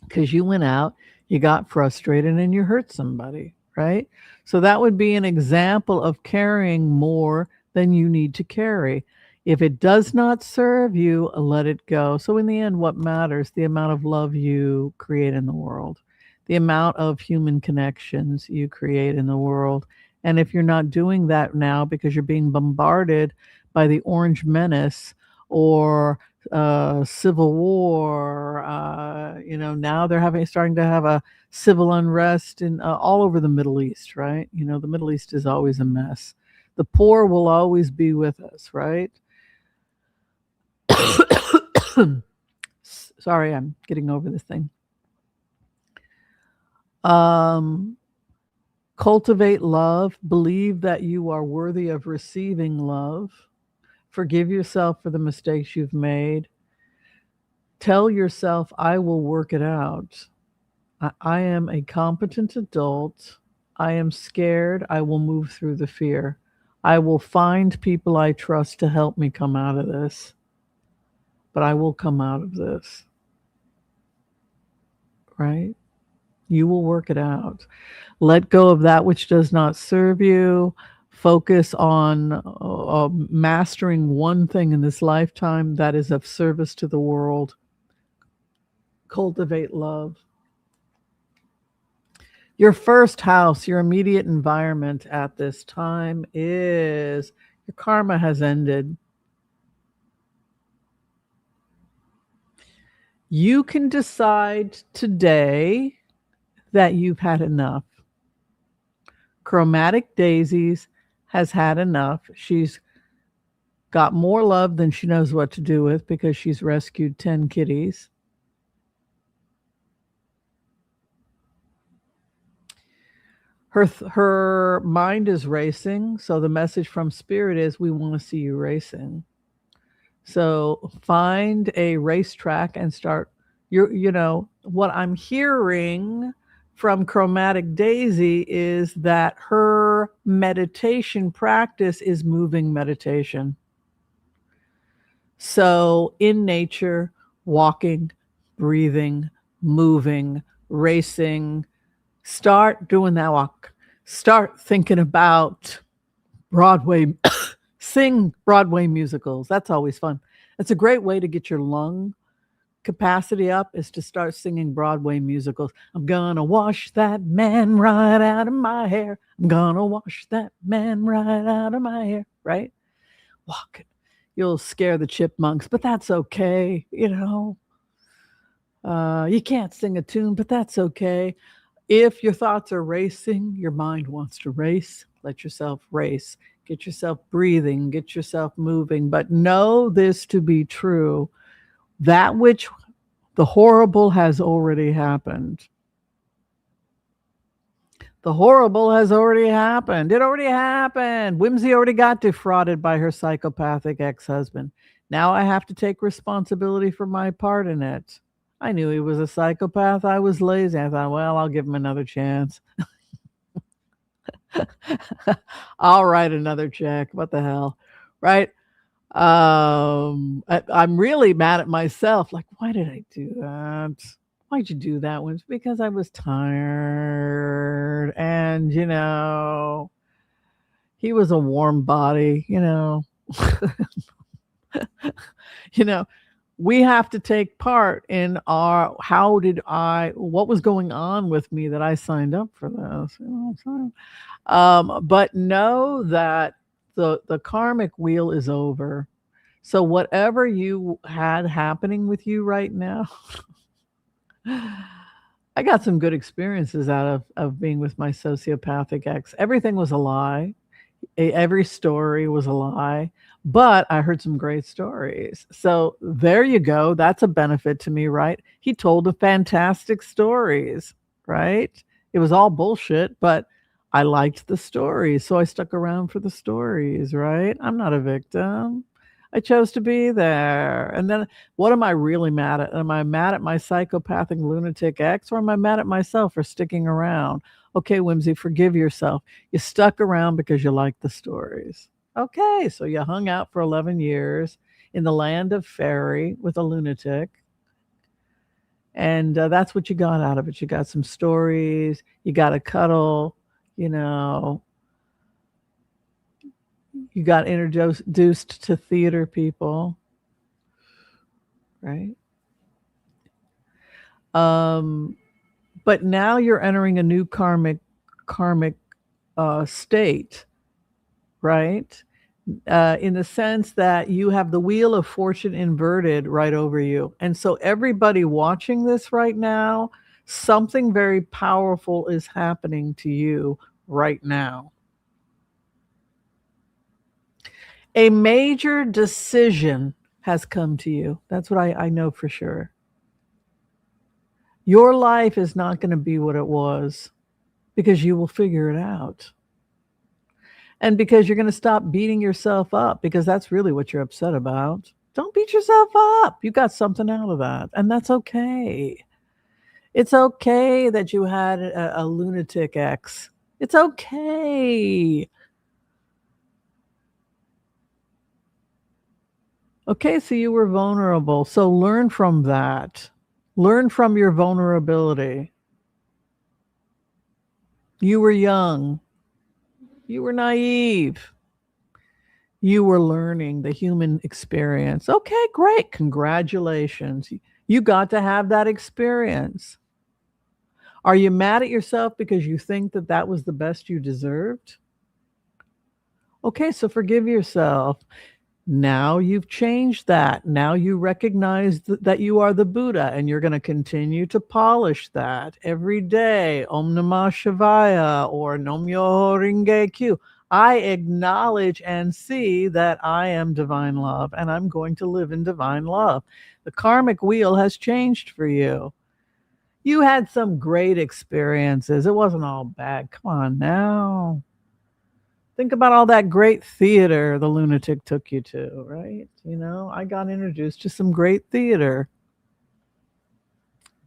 Because you went out, you got frustrated, and you hurt somebody, right? So that would be an example of carrying more than you need to carry. If it does not serve you, let it go. So, in the end, what matters? The amount of love you create in the world, the amount of human connections you create in the world. And if you're not doing that now because you're being bombarded by the orange menace or civil war, now they're starting to have a civil unrest in all over the Middle East, right? The Middle East is always a mess. The poor will always be with us, right? Sorry, I'm getting over this thing. Um, Cultivate love. Believe that you are worthy of receiving love. Forgive yourself for the mistakes you've made. Tell yourself, I will work it out. I am a competent adult. I am scared. I will move through the fear. I will find people I trust to help me come out of this. But I will come out of this, right? You will work it out. Let go of that which does not serve you. Focus on mastering one thing in this lifetime that is of service to the world. Cultivate love. Your first house, your immediate environment at this time is your karma has ended. You can decide today that you've had enough. Chromatic Daisies has had enough. She's got more love than she knows what to do with because she's rescued 10 kitties. Her mind is racing, so the message from spirit is we want to see you racing. So find a racetrack and start what I'm hearing from Chromatic Daisy is that her meditation practice is moving meditation. So in nature, walking, breathing, moving, racing, start doing that walk. Start thinking about Broadway, sing Broadway musicals. That's always fun. It's a great way to get your lung capacity up is to start singing Broadway musicals. I'm gonna wash that man right out of my hair. I'm gonna wash that man right out of my hair, right? Walking. You'll scare the chipmunks, but that's okay. You can't sing a tune, but that's okay. If your thoughts are racing, your mind wants to race, let yourself race. Get yourself breathing, get yourself moving, but know this to be true. That which the horrible has already happened. The horrible has already happened. It already happened. Whimsy already got defrauded by her psychopathic ex-husband. Now I have to take responsibility for my part in it. I knew he was a psychopath. I was lazy. I thought, well, I'll give him another chance. I'll write another check. What the hell? Right? I'm really mad at myself. Like, why did I do that? Why'd you do that? Was because I was tired, and he was a warm body. We have to take part in what was going on with me that I signed up for this. But know that the karmic wheel is over. So whatever you had happening with you right now, I got some good experiences out of being with my sociopathic ex. Everything was a lie. Every story was a lie, but I heard some great stories. So there you go. That's a benefit to me, right? He told fantastic stories, right? It was all bullshit, but I liked the stories, so I stuck around for the stories, right? I'm not a victim. I chose to be there. And then what am I really mad at? Am I mad at my psychopathic lunatic ex, or am I mad at myself for sticking around? Okay, Whimsy, forgive yourself. You stuck around because you liked the stories. Okay, so you hung out for 11 years in the land of fairy with a lunatic. And that's what you got out of it. You got some stories, you got a cuddle, you know, you got introduced to theater people, right? Um, but now you're entering a new karmic state, right? In the sense that you have the wheel of fortune inverted right over you. And so everybody watching this right now, something very powerful is happening to you right now. A major decision has come to you. That's what I know for sure. Your life is not going to be what it was because you will figure it out. And because you're going to stop beating yourself up because that's really what you're upset about. Don't beat yourself up. You got something out of that. And that's okay. It's okay that you had a lunatic ex. It's okay. Okay, so you were vulnerable. So learn from that. Learn from your vulnerability. You were young. You were naive. You were learning the human experience. Okay, great. Congratulations. You got to have that experience. Are you mad at yourself because you think that that was the best you deserved? Okay, so forgive yourself. Now you've changed that. Now you recognize that you are the Buddha, and you're going to continue to polish that every day. Om Namah Shivaya or Nam Myoho Renge Kyo. I acknowledge and see that I am divine love, and I'm going to live in divine love. The karmic wheel has changed for you. You had some great experiences. It wasn't all bad. Come on now. Think about all that great theater the lunatic took you to, right? I got introduced to some great theater.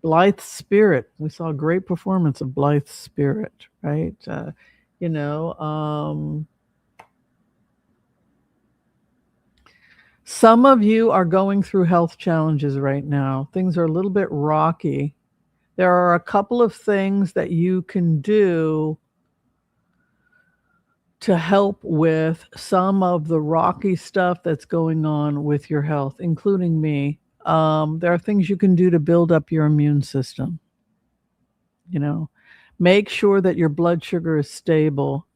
Blythe Spirit. We saw a great performance of Blythe Spirit, right? You know, some of you are going through health challenges right now. Things are a little bit rocky. There are a couple of things that you can do to help with some of the rocky stuff that's going on with your health, including me. There are things you can do to build up your immune system. Make sure that your blood sugar is stable.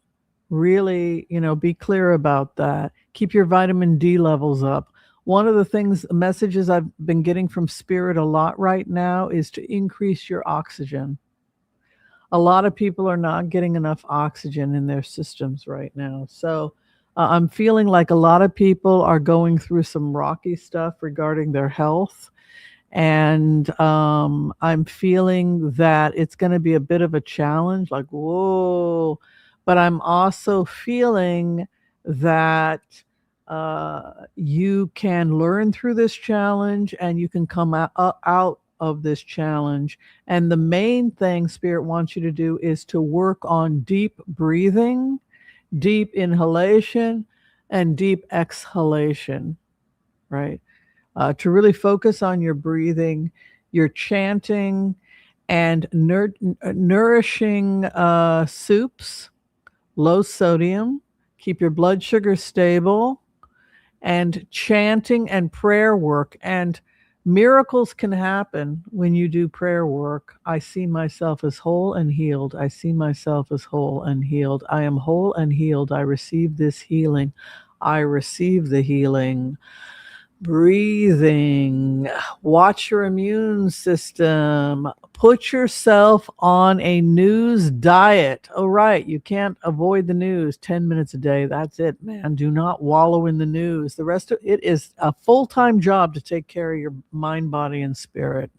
Really, be clear about that. Keep your vitamin D levels up. One of the messages I've been getting from Spirit a lot right now is to increase your oxygen. A lot of people are not getting enough oxygen in their systems right now. So I'm feeling like a lot of people are going through some rocky stuff regarding their health. And I'm feeling that it's going to be a bit of a challenge, like, whoa. But I'm also feeling that you can learn through this challenge and you can come out of this challenge. And the main thing Spirit wants you to do is to work on deep breathing, deep inhalation, and deep exhalation, right? To really focus on your breathing, your chanting, and nourishing soups, low sodium, keep your blood sugar stable, and chanting and prayer work. And miracles can happen when you do prayer work. I see myself as whole and healed. I see myself as whole and healed. I am whole and healed. I receive this healing. I receive the healing. Breathing. Watch your immune system. Put yourself on a news diet. Oh, right. You can't avoid the news 10 minutes a day. That's it, man. Do not wallow in the news. The rest of it is a full-time job to take care of your mind, body, and spirit.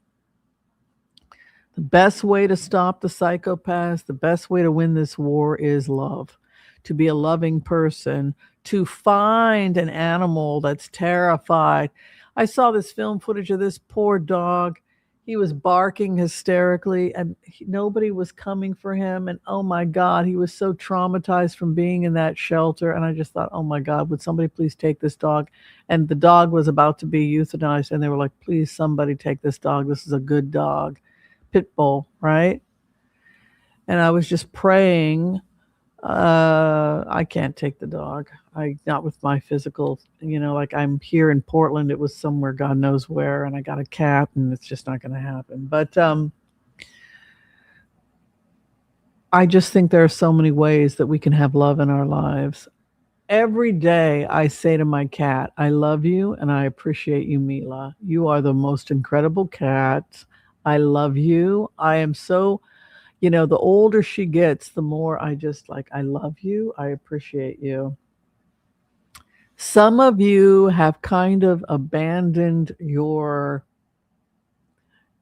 The best way to stop the psychopaths, the best way to win this war is love. To be a loving person, to find an animal that's terrified. I saw this film footage of this poor dog. He was barking hysterically and nobody was coming for him. And oh my God, he was so traumatized from being in that shelter. And I just thought, oh my God, would somebody please take this dog? And the dog was about to be euthanized. And they were like, please, somebody take this dog. This is a good dog. Pit bull, right? And I was just praying I can't take the dog. I not with my physical, like I'm here in Portland. It was somewhere God knows where, and I got a cat, and it's just not going to happen. But I just think there are so many ways that we can have love in our lives. Every day I say to my cat, I love you and I appreciate you, Mila. You are the most incredible cat. I love you. I am so, the older she gets, the more I just like, I love you. I appreciate you. Some of you have kind of abandoned your,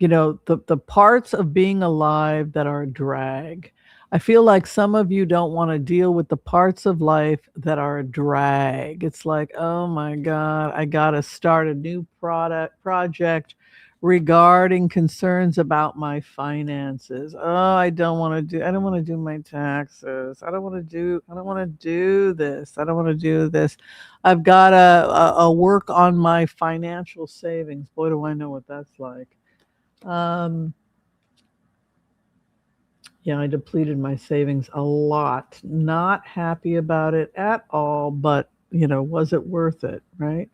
the parts of being alive that are a drag. I feel like some of you don't want to deal with the parts of life that are a drag. It's like, oh my God, I got to start a new project regarding concerns about my finances. Oh, I don't want to do my taxes. I don't want to do this. I don't want to do this. I've got to work on my financial savings. Boy, do I know what that's like. Um, yeah, I depleted my savings a lot. Not happy about it at all, but was it worth it, right?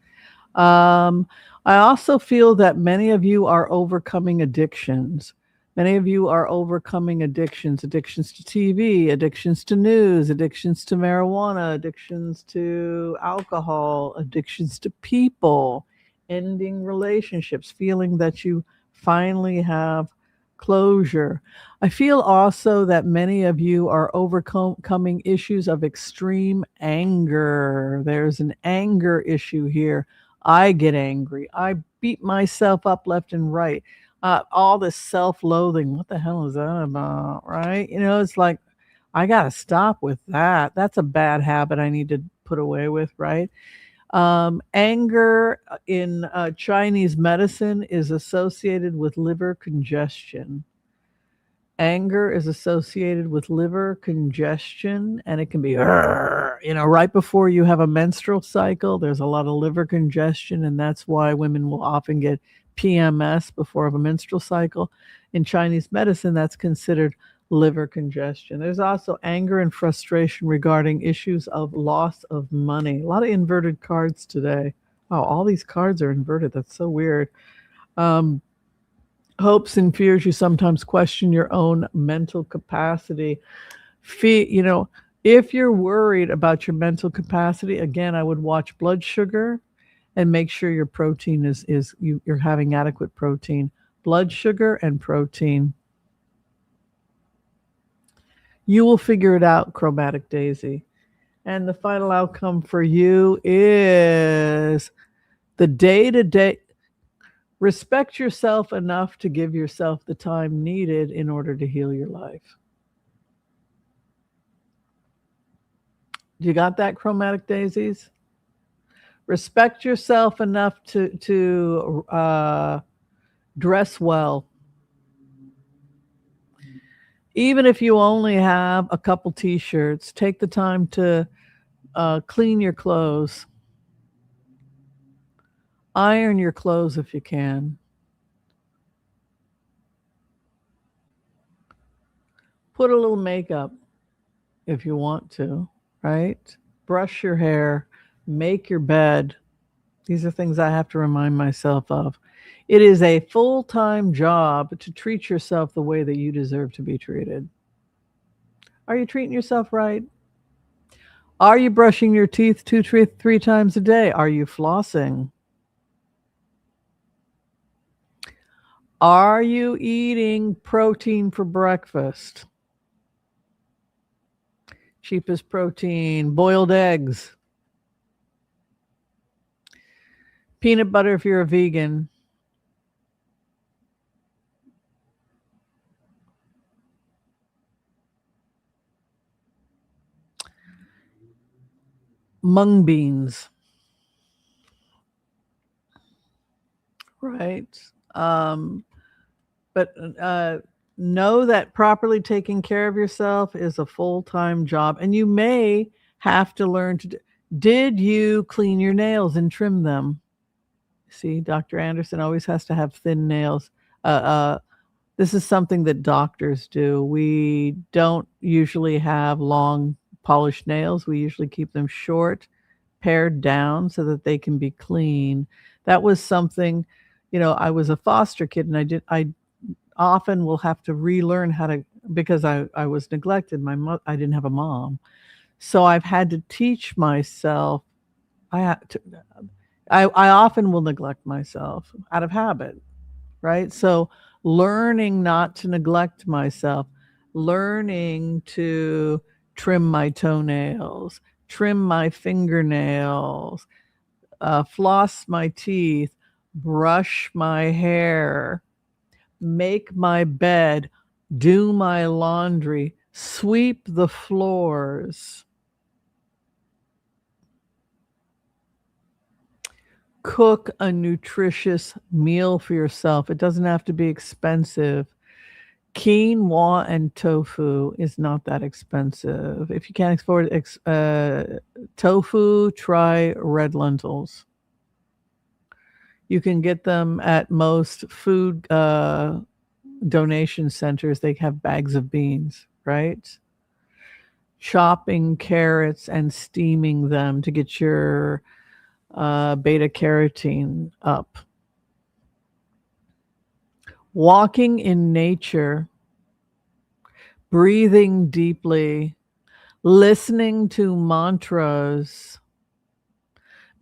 Um, I also feel that many of you are overcoming addictions. Many of you are overcoming addictions to TV, addictions to news, addictions to marijuana, addictions to alcohol, addictions to people, ending relationships, feeling that you finally have closure. I feel also that many of you are overcoming issues of extreme anger. There's an anger issue here. I get angry. I beat myself up left and right. All this self-loathing. What the hell is that about? Right? It's like I gotta stop with that. That's a bad habit I need to put away with. Right? Anger in Chinese medicine is associated with liver congestion. Anger is associated with liver congestion, and it can be, right before you have a menstrual cycle, there's a lot of liver congestion, and that's why women will often get PMS before a menstrual cycle. In Chinese medicine, that's considered liver congestion. There's also anger and frustration regarding issues of loss of money. A lot of inverted cards today. Oh, all these cards are inverted. That's so weird. Um, Hopes and fears, you sometimes question your own mental capacity. If you're worried about your mental capacity, again, I would watch blood sugar and make sure your protein you're having adequate protein. Blood sugar and protein. You will figure it out, Chromatic Daisy. And the final outcome for you is the day to day. Respect yourself enough to give yourself the time needed in order to heal your life. You got that, Chromatic Daisies? Respect yourself enough to dress well. Even if you only have a couple t-shirts, take the time to clean your clothes. Iron your clothes if you can. Put a little makeup if you want to, right? Brush your hair, make your bed. These are things I have to remind myself of. It is a full-time job to treat yourself the way that you deserve to be treated. Are you treating yourself right? Are you brushing your teeth three times a day? Are you flossing? Are you eating protein for breakfast? Cheapest protein, boiled eggs. Peanut butter if you're a vegan. Mung beans. Right. But know that properly taking care of yourself is a full-time job, and you may have to learn to did you clean your nails and trim them? See, Dr. Anderson always has to have thin nails. This is something that doctors do. We don't usually have long polished nails, we usually keep them short, pared down so that they can be clean. That was something, I was a foster kid and I often will have to relearn how to, because I was neglected. I didn't have a mom. So I've had to teach myself. I had to, I often will neglect myself out of habit, right? So learning not to neglect myself, learning to trim my toenails, trim my fingernails, floss my teeth, brush my hair, make my bed, do my laundry, sweep the floors, cook a nutritious meal for yourself. It doesn't have to be expensive. Quinoa and tofu is not that expensive. If you can't afford tofu, try red lentils. You can get them at most food donation centers. They have bags of beans, right? Chopping carrots and steaming them to get your beta carotene up. Walking in nature, breathing deeply, listening to mantras,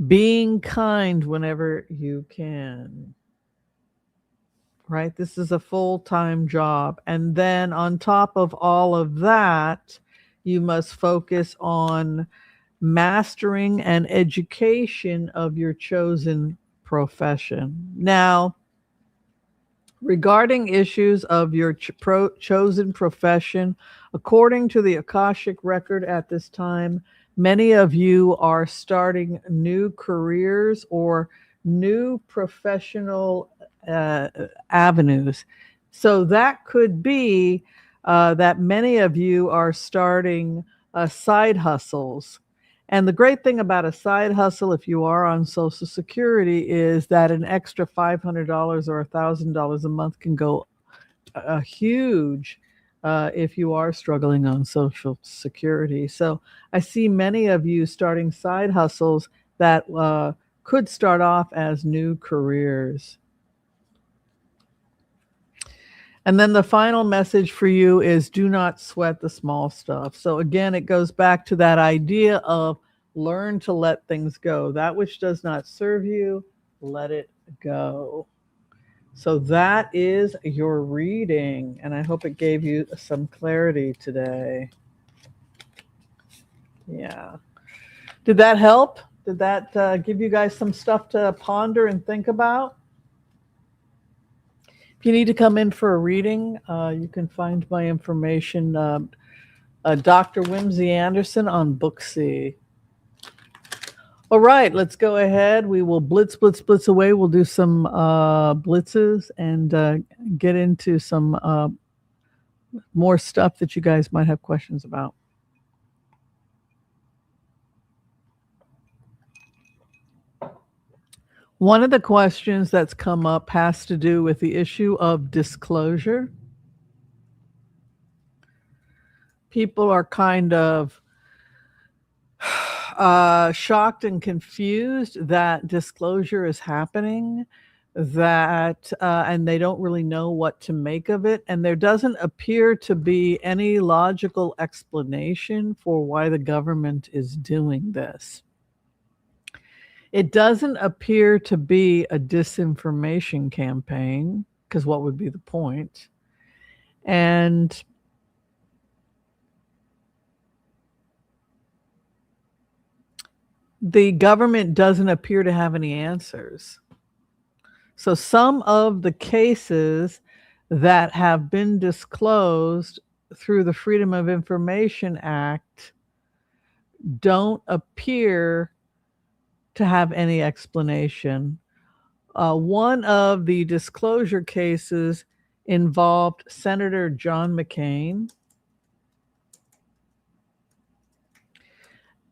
being kind whenever you can. Right? This is a full-time job. And then on top of all of that, you must focus on mastering and education of your chosen profession. Now, regarding issues of your chosen profession, according to the Akashic record at this time, many of you are starting new careers or new professional avenues. So that could be that many of you are starting side hustles. And the great thing about a side hustle, if you are on Social Security, is that an extra $500 or $1,000 a month can go a huge if you are struggling on Social Security. So I see many of you starting side hustles that could start off as new careers. And then the final message for you is do not sweat the small stuff. So again, it goes back to that idea of learn to let things go. That which does not serve you, let it go. So that is your reading, and I hope it gave you some clarity today. Yeah. Did that help? Did that give you guys some stuff to ponder and think about? If you need to come in for a reading, you can find my information, Dr. Whimsy Anderson on Booksy. All right, let's go ahead. We will blitz away. We'll do some blitzes and get into some more stuff that you guys might have questions about. One of the questions that's come up has to do with the issue of disclosure. People are kind of shocked and confused that disclosure is happening, that and they don't really know what to make of it, and there doesn't appear to be any logical explanation for why the government is doing this. It doesn't appear to be a disinformation campaign, because what would be the point? And the government doesn't appear to have any answers. So some of the cases that have been disclosed through the Freedom of Information Act don't appear to have any explanation. One of the disclosure cases involved Senator John McCain.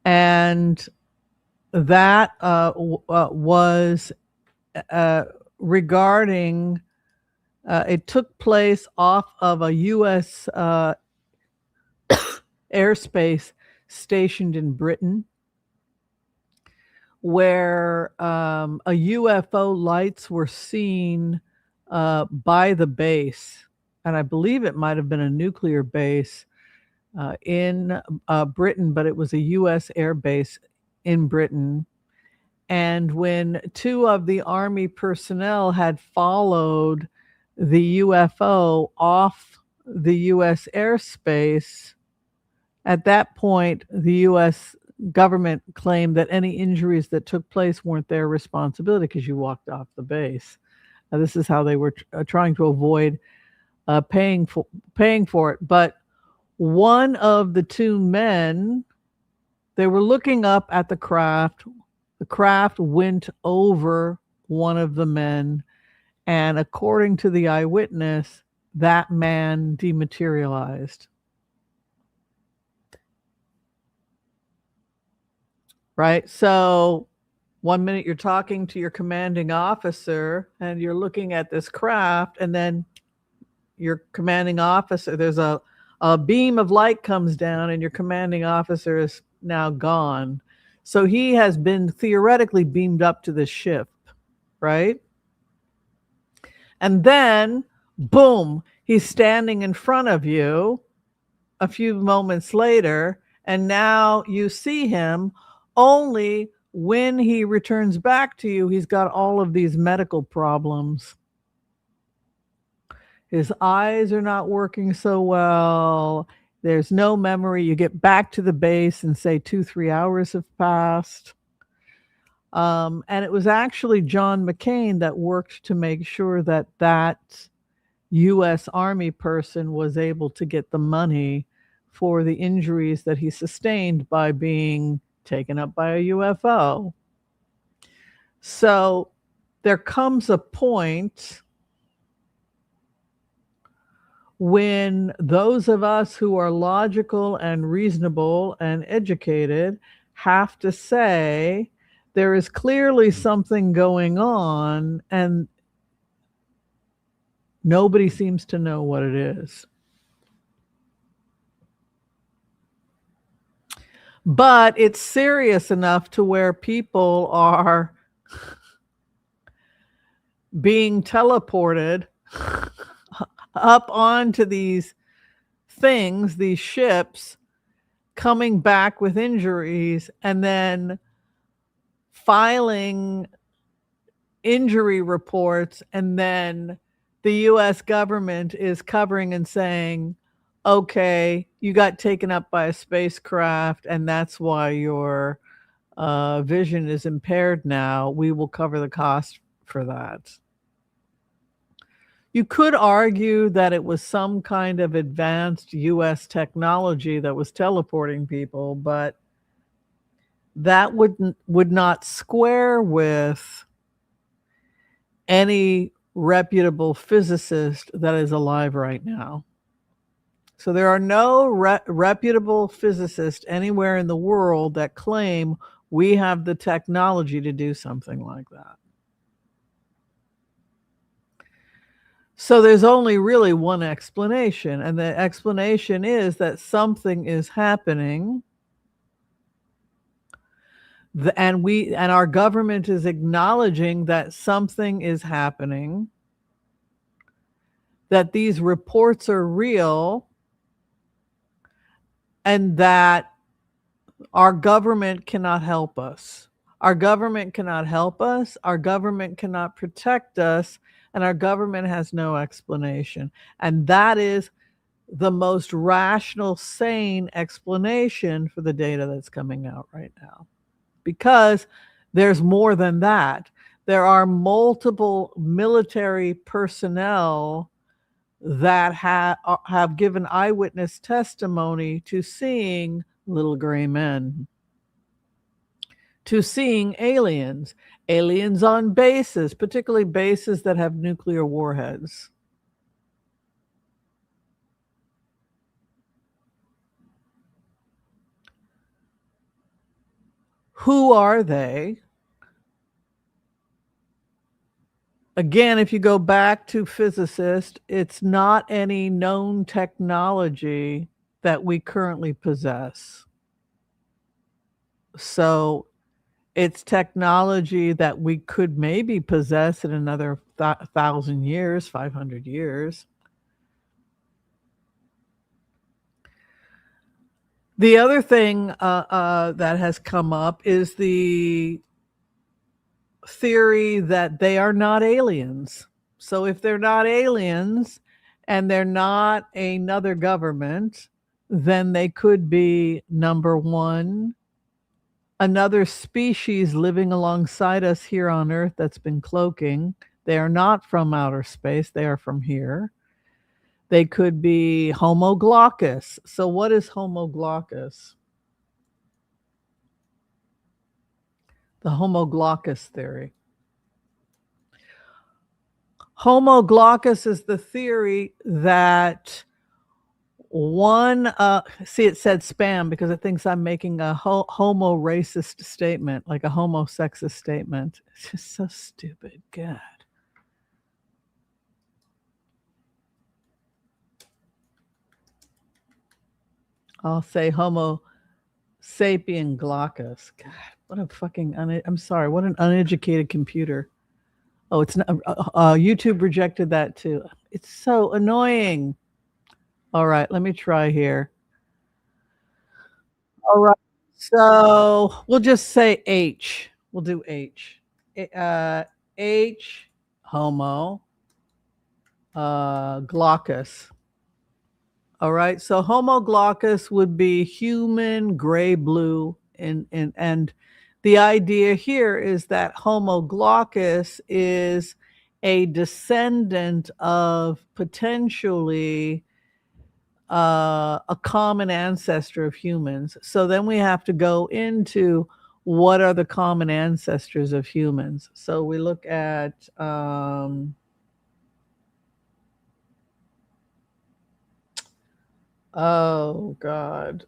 And that was regarding, it took place off of a U.S. airspace stationed in Britain, where a UFO lights were seen by the base, and I believe it might have been a nuclear base in Britain, but it was a U.S. air base in Britain. And when two of the Army personnel had followed the UFO off the U.S. airspace, at that point, the U.S. government claimed that any injuries that took place weren't their responsibility because you walked off the base. This is how they were trying to avoid paying for it. But one of the two men, they were looking up at the craft. The craft went over one of the men, and according to the eyewitness, that man dematerialized. Right? So 1 minute you're talking to your commanding officer and you're looking at this craft, and then your commanding officer, there's a beam of light comes down and your commanding officer is now gone. So he has been theoretically beamed up to the ship, right? And then, boom, he's standing in front of you a few moments later, and now you see him. Only when he returns back to you, he's got all of these medical problems. His eyes are not working so well. There's no memory. You get back to the base and say 2-3 hours have passed. And it was actually John McCain that worked to make sure that that U.S. Army person was able to get the money for the injuries that he sustained by being taken up by a UFO. So there comes a point when those of us who are logical and reasonable and educated have to say there is clearly something going on and nobody seems to know what it is. But it's serious enough to where people are being teleported up onto these things, these ships, coming back with injuries, and then filing injury reports, and then the U.S. government is covering and saying, okay, you got taken up by a spacecraft, and that's why your vision is impaired now. We will cover the cost for that. You could argue that it was some kind of advanced U.S. technology that was teleporting people, but that would not square with any reputable physicist that is alive right now. So there are no reputable physicists anywhere in the world that claim we have the technology to do something like that. So there's only really one explanation, and the explanation is that something is happening, and our government is acknowledging that something is happening, that these reports are real, and that our government cannot help us. Our government cannot help us. Our government cannot protect us. And our government has no explanation. And that is the most rational, sane explanation for the data that's coming out right now. Because there's more than that. There are multiple military personnel that have given eyewitness testimony to seeing little gray men, to seeing aliens on bases, particularly bases that have nuclear warheads. Who are they? Again, if you go back to physicists, it's not any known technology that we currently possess. So it's technology that we could maybe possess in another 1,000 years, 500 years. The other thing that has come up is the theory that they are not aliens. So if they're not aliens and they're not another government, then they could be number one, another species living alongside us here on Earth that's been cloaking. They are not from outer space, they are from here. They could be Homo glaucus. So, what is Homo glaucus? The Homo glaucus theory. Homo glaucus is the theory that one, see, it said spam because it thinks I'm making a homo racist statement, like a homo sexist statement. It's just so stupid. God. I'll say Homo sapien glaucus. God, what a fucking, I'm sorry, what an uneducated computer. Oh, it's not, YouTube rejected that too. It's so annoying. All right, let me try here. All right. So we'll just say H. We'll do H. H, Homo, glaucus. All right. So Homo glaucus would be human, gray, blue, and the idea here is that Homo glaucus is a descendant of potentially a common ancestor of humans. So then we have to go into what are the common ancestors of humans. So we look at oh God.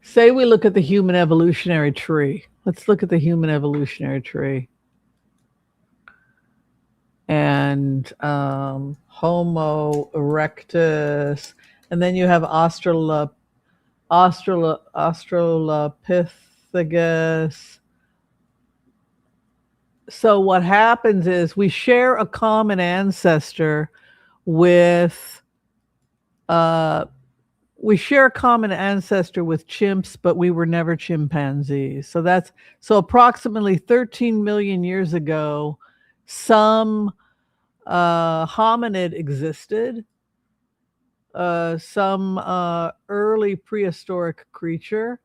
Say we look at the human evolutionary tree. Let's look at the human evolutionary tree. And Homo erectus, and then you have Australopithecus. So what happens is we share a common ancestor with we share a common ancestor with chimps, but we were never chimpanzees. So approximately 13 million years ago, some hominid existed, some early prehistoric creature,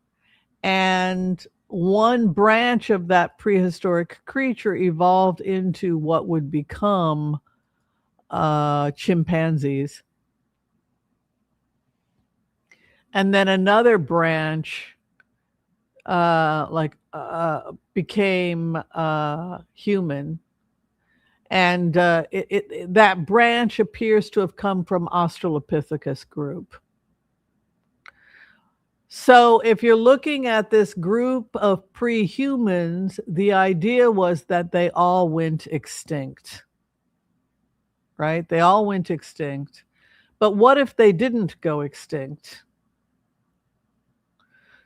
and one branch of that prehistoric creature evolved into what would become chimpanzees. And then another branch became human. And that branch appears to have come from Australopithecus group. So if you're looking at this group of pre-humans, the idea was that they all went extinct, right? They all went extinct. But what if they didn't go extinct?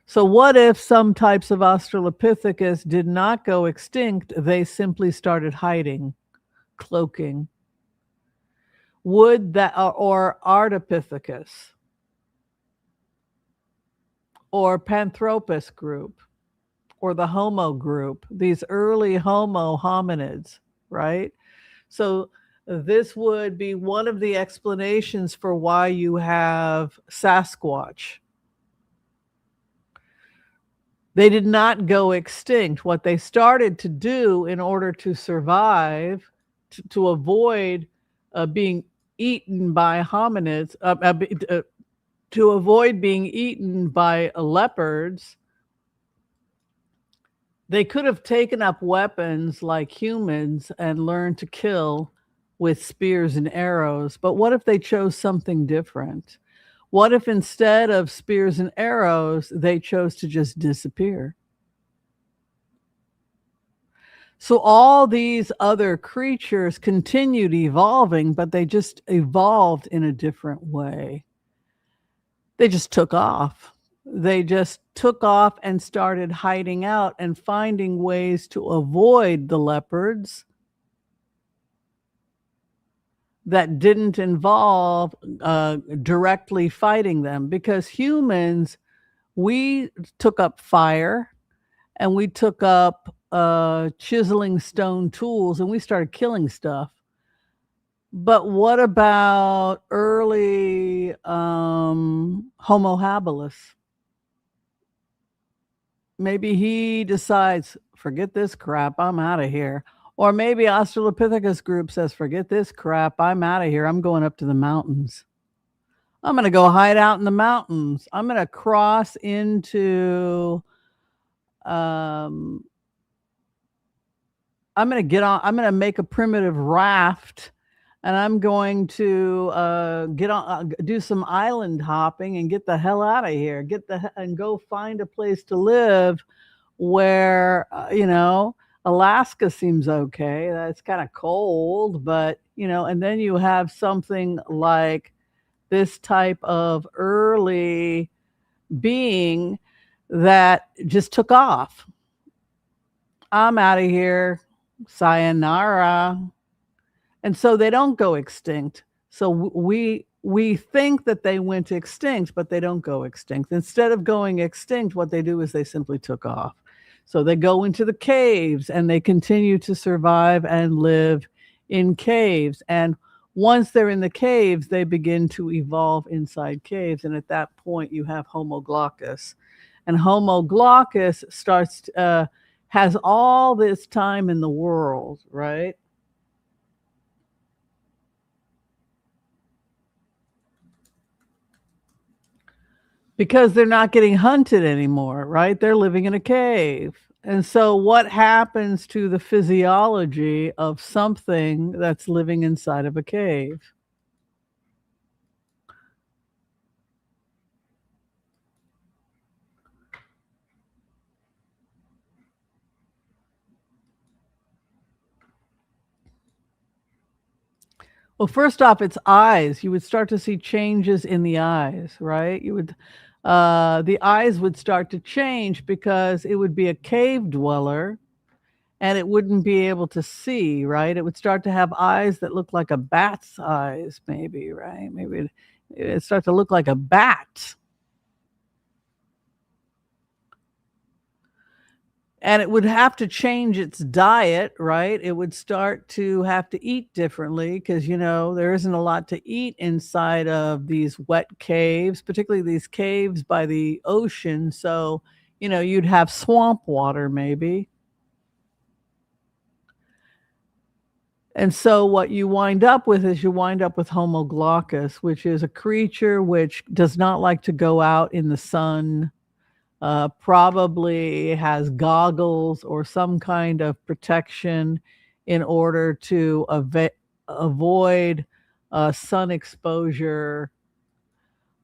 So what if some types of Australopithecus did not go extinct? They simply started hiding, cloaking. Would that, or Ardipithecus, or Panthropus group, or the Homo group, these early Homo hominids, right? So this would be one of the explanations for why you have Sasquatch. They did not go extinct. What they started to do in order to survive, to avoid being eaten by hominids, to avoid being eaten by leopards, they could have taken up weapons like humans and learned to kill with spears and arrows. But what if they chose something different? What if instead of spears and arrows, they chose to just disappear? So all these other creatures continued evolving, but they just evolved in a different way. They just took off. They just took off and started hiding out and finding ways to avoid the leopards that didn't involve directly fighting them, because humans, we took up fire and we took up chiseling stone tools and we started killing stuff. But what about early Homo habilis? Maybe he decides, forget this crap, I'm out of here. Or maybe Australopithecus group says, forget this crap, I'm out of here. I'm going up to the mountains. I'm going to go hide out in the mountains. I'm going to cross into, um, I'm going to get on, I'm going to make a primitive raft and I'm going to get on, do some island hopping and get the hell out of here. And go find a place to live where, Alaska seems okay. That's kind of cold, but, and then you have something like this type of early being that just took off. I'm out of here. Sayonara. And so they don't go extinct. So we think that they went extinct, but they don't go extinct. Instead of going extinct, what they do is they simply took off. So they go into the caves and they continue to survive and live in caves. And once they're in the caves, they begin to evolve inside caves. And at that point, you have Homo glaucus. And Homo glaucus has all this time in the world, right? Because they're not getting hunted anymore, right? They're living in a cave. And so what happens to the physiology of something that's living inside of a cave? Well, first off, its eyes. You would start to see changes in the eyes, right? The eyes would start to change because it would be a cave dweller and it wouldn't be able to see, right? It would start to have eyes that look like a bat's eyes, maybe, right? Maybe it'd start to look like a bat. And it would have to change its diet, right? It would start to have to eat differently because, there isn't a lot to eat inside of these wet caves, particularly these caves by the ocean. So, you'd have swamp water maybe. And so what you wind up with is Homo glaucus, which is a creature which does not like to go out in the sun, probably has goggles or some kind of protection in order to avoid sun exposure,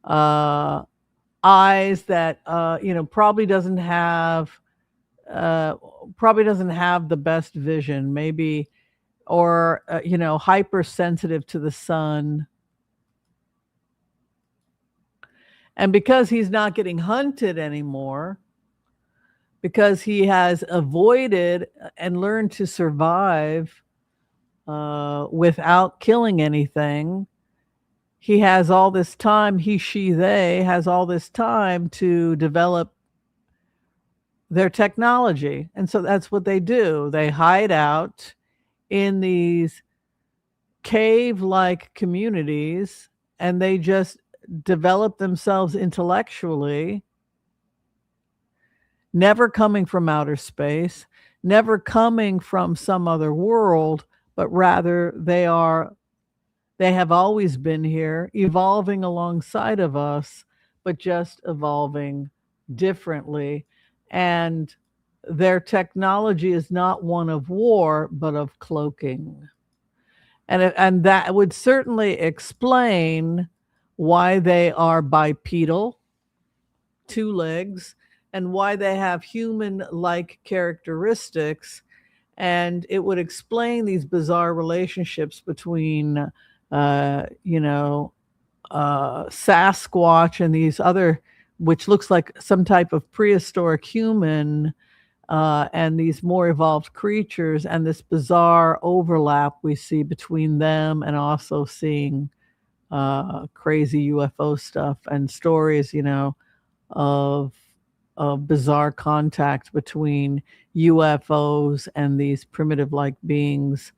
eyes that probably doesn't have the best vision, maybe, or hypersensitive to the sun. And because he's not getting hunted anymore, because he has avoided and learned to survive without killing anything, he has all this time, they has all this time to develop their technology. And so that's what they do. They hide out in these cave-like communities and they just develop themselves intellectually, never coming from outer space, never coming from some other world, but rather they have always been here, evolving alongside of us, but just evolving differently. And their technology is not one of war, but of cloaking. And that would certainly explain why they are bipedal, 2 legs, and why they have human-like characteristics and it would explain these bizarre relationships between, Sasquatch and these other, which looks like some type of prehistoric human, and these more evolved creatures, and this bizarre overlap we see between them, and also seeing crazy UFO stuff and stories, of bizarre contact between UFOs and these primitive like beings.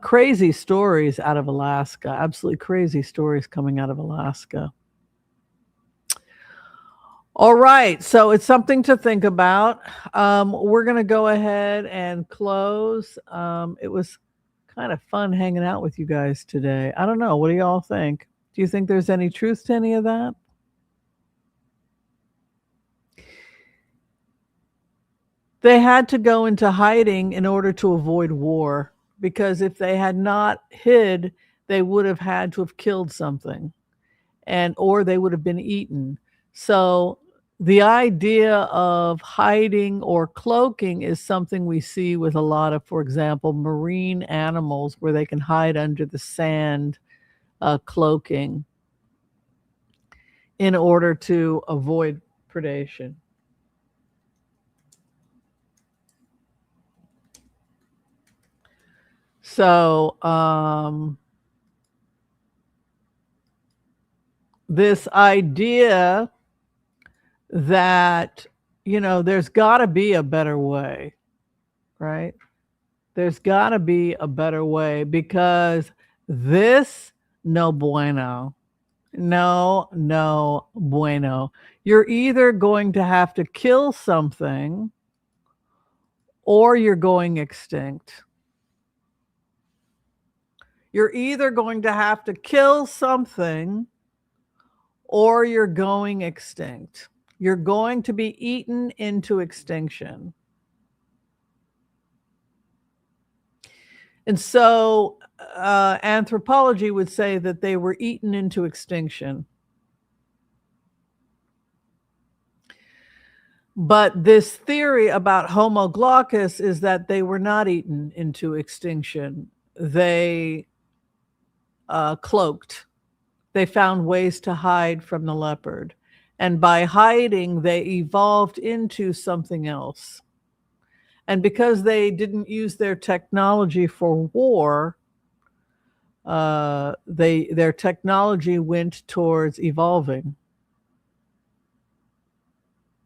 Crazy stories out of Alaska, absolutely crazy stories coming out of Alaska. All right, so it's something to think about. We're going to go ahead and close. It was kind of fun hanging out with you guys today. I don't know. What do y'all think? Do you think there's any truth to any of that? They had to go into hiding in order to avoid war, because if they had not hid, they would have had to have killed something, and or they would have been eaten. So the idea of hiding or cloaking is something we see with a lot of, for example, marine animals, where they can hide under the sand, cloaking in order to avoid predation. So this idea that, there's got to be a better way, right? There's got to be a better way, because this, no bueno. No, no bueno. You're either going to have to kill something or you're going extinct. You're either going to have to kill something or you're going extinct. You're going to be eaten into extinction. And so anthropology would say that they were eaten into extinction. But this theory about Homo glaucus is that they were not eaten into extinction. They cloaked. They found ways to hide from the leopard. And by hiding, they evolved into something else. And because they didn't use their technology for war, their technology went towards evolving.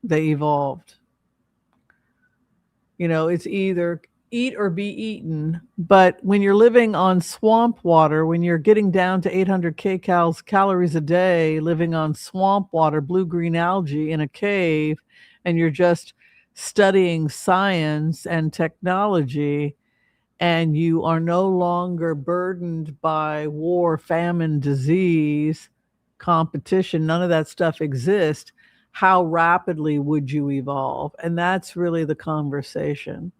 They evolved. It's either eat or be eaten. But when you're living on swamp water, when you're getting down to 800 calories a day, living on swamp water, blue-green algae in a cave, and you're just studying science and technology, and you are no longer burdened by war, famine, disease, competition, none of that stuff exists, how rapidly would you evolve? And that's really the conversation.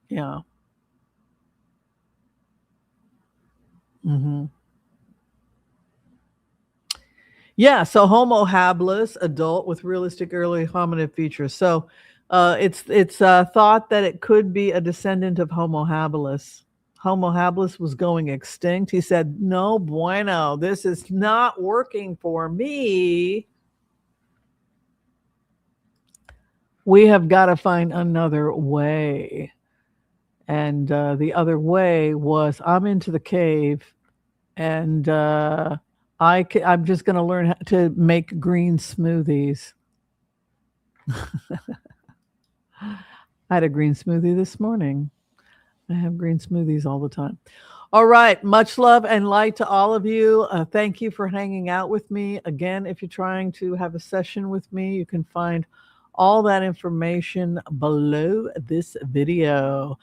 Yeah. Mhm. Yeah, so Homo habilis, adult with realistic early hominid features. So, it's thought that it could be a descendant of Homo habilis. Homo habilis was going extinct. He said, "No bueno, this is not working for me. We have got to find another way." And the other way was, I'm into the cave, and I'm just going to learn how to make green smoothies. I had a green smoothie this morning. I have green smoothies all the time. All right. Much love and light to all of you. Thank you for hanging out with me. Again, if you're trying to have a session with me, you can find all that information below this video.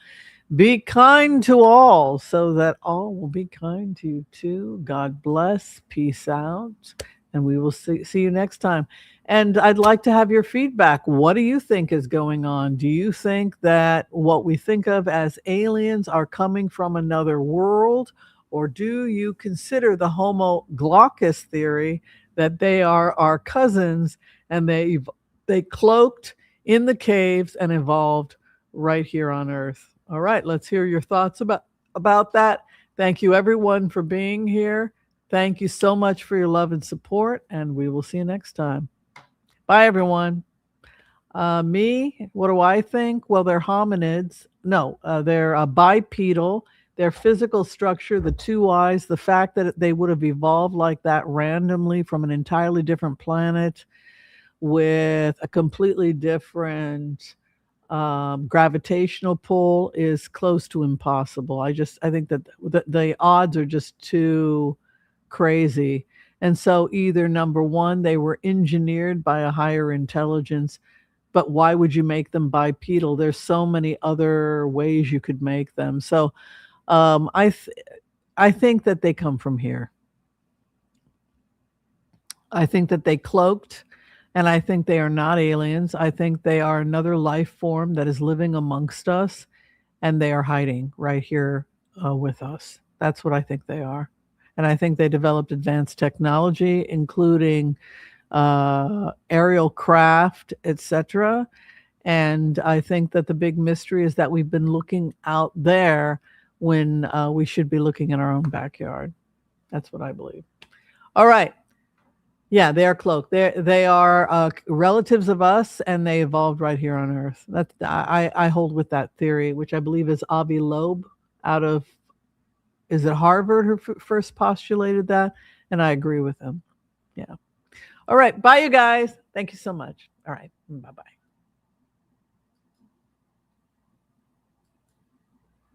Be kind to all so that all will be kind to you too. God bless. Peace out. And we will see you next time. And I'd like to have your feedback. What do you think is going on? Do you think that what we think of as aliens are coming from another world? Or do you consider the Homo glaucus theory that they are our cousins and they cloaked in the caves and evolved right here on Earth. All right, let's hear your thoughts about that. Thank you, everyone, for being here. Thank you so much for your love and support, and we will see you next time. Bye, everyone. Me, what do I think? Well, they're hominids. No, they're bipedal. Their physical structure, the two eyes, the fact that they would have evolved like that randomly from an entirely different planet with a completely different gravitational pull is close to impossible. I think that the odds are just too crazy. And so either number one, they were engineered by a higher intelligence, but why would you make them bipedal? There's so many other ways you could make them. So I think that they come from here. I think that they cloaked, and I think they are not aliens. I think they are another life form that is living amongst us, and they are hiding right here with us. That's what I think they are. And I think they developed advanced technology, including aerial craft, etc. And I think that the big mystery is that we've been looking out there when we should be looking in our own backyard. That's what I believe. All right. Yeah, they are cloaked. They are relatives of us, and they evolved right here on Earth. I hold with that theory, which I believe is Avi Loeb out of, is it Harvard who first postulated that? And I agree with him. Yeah. All right. Bye, you guys. Thank you so much. All right. Bye-bye.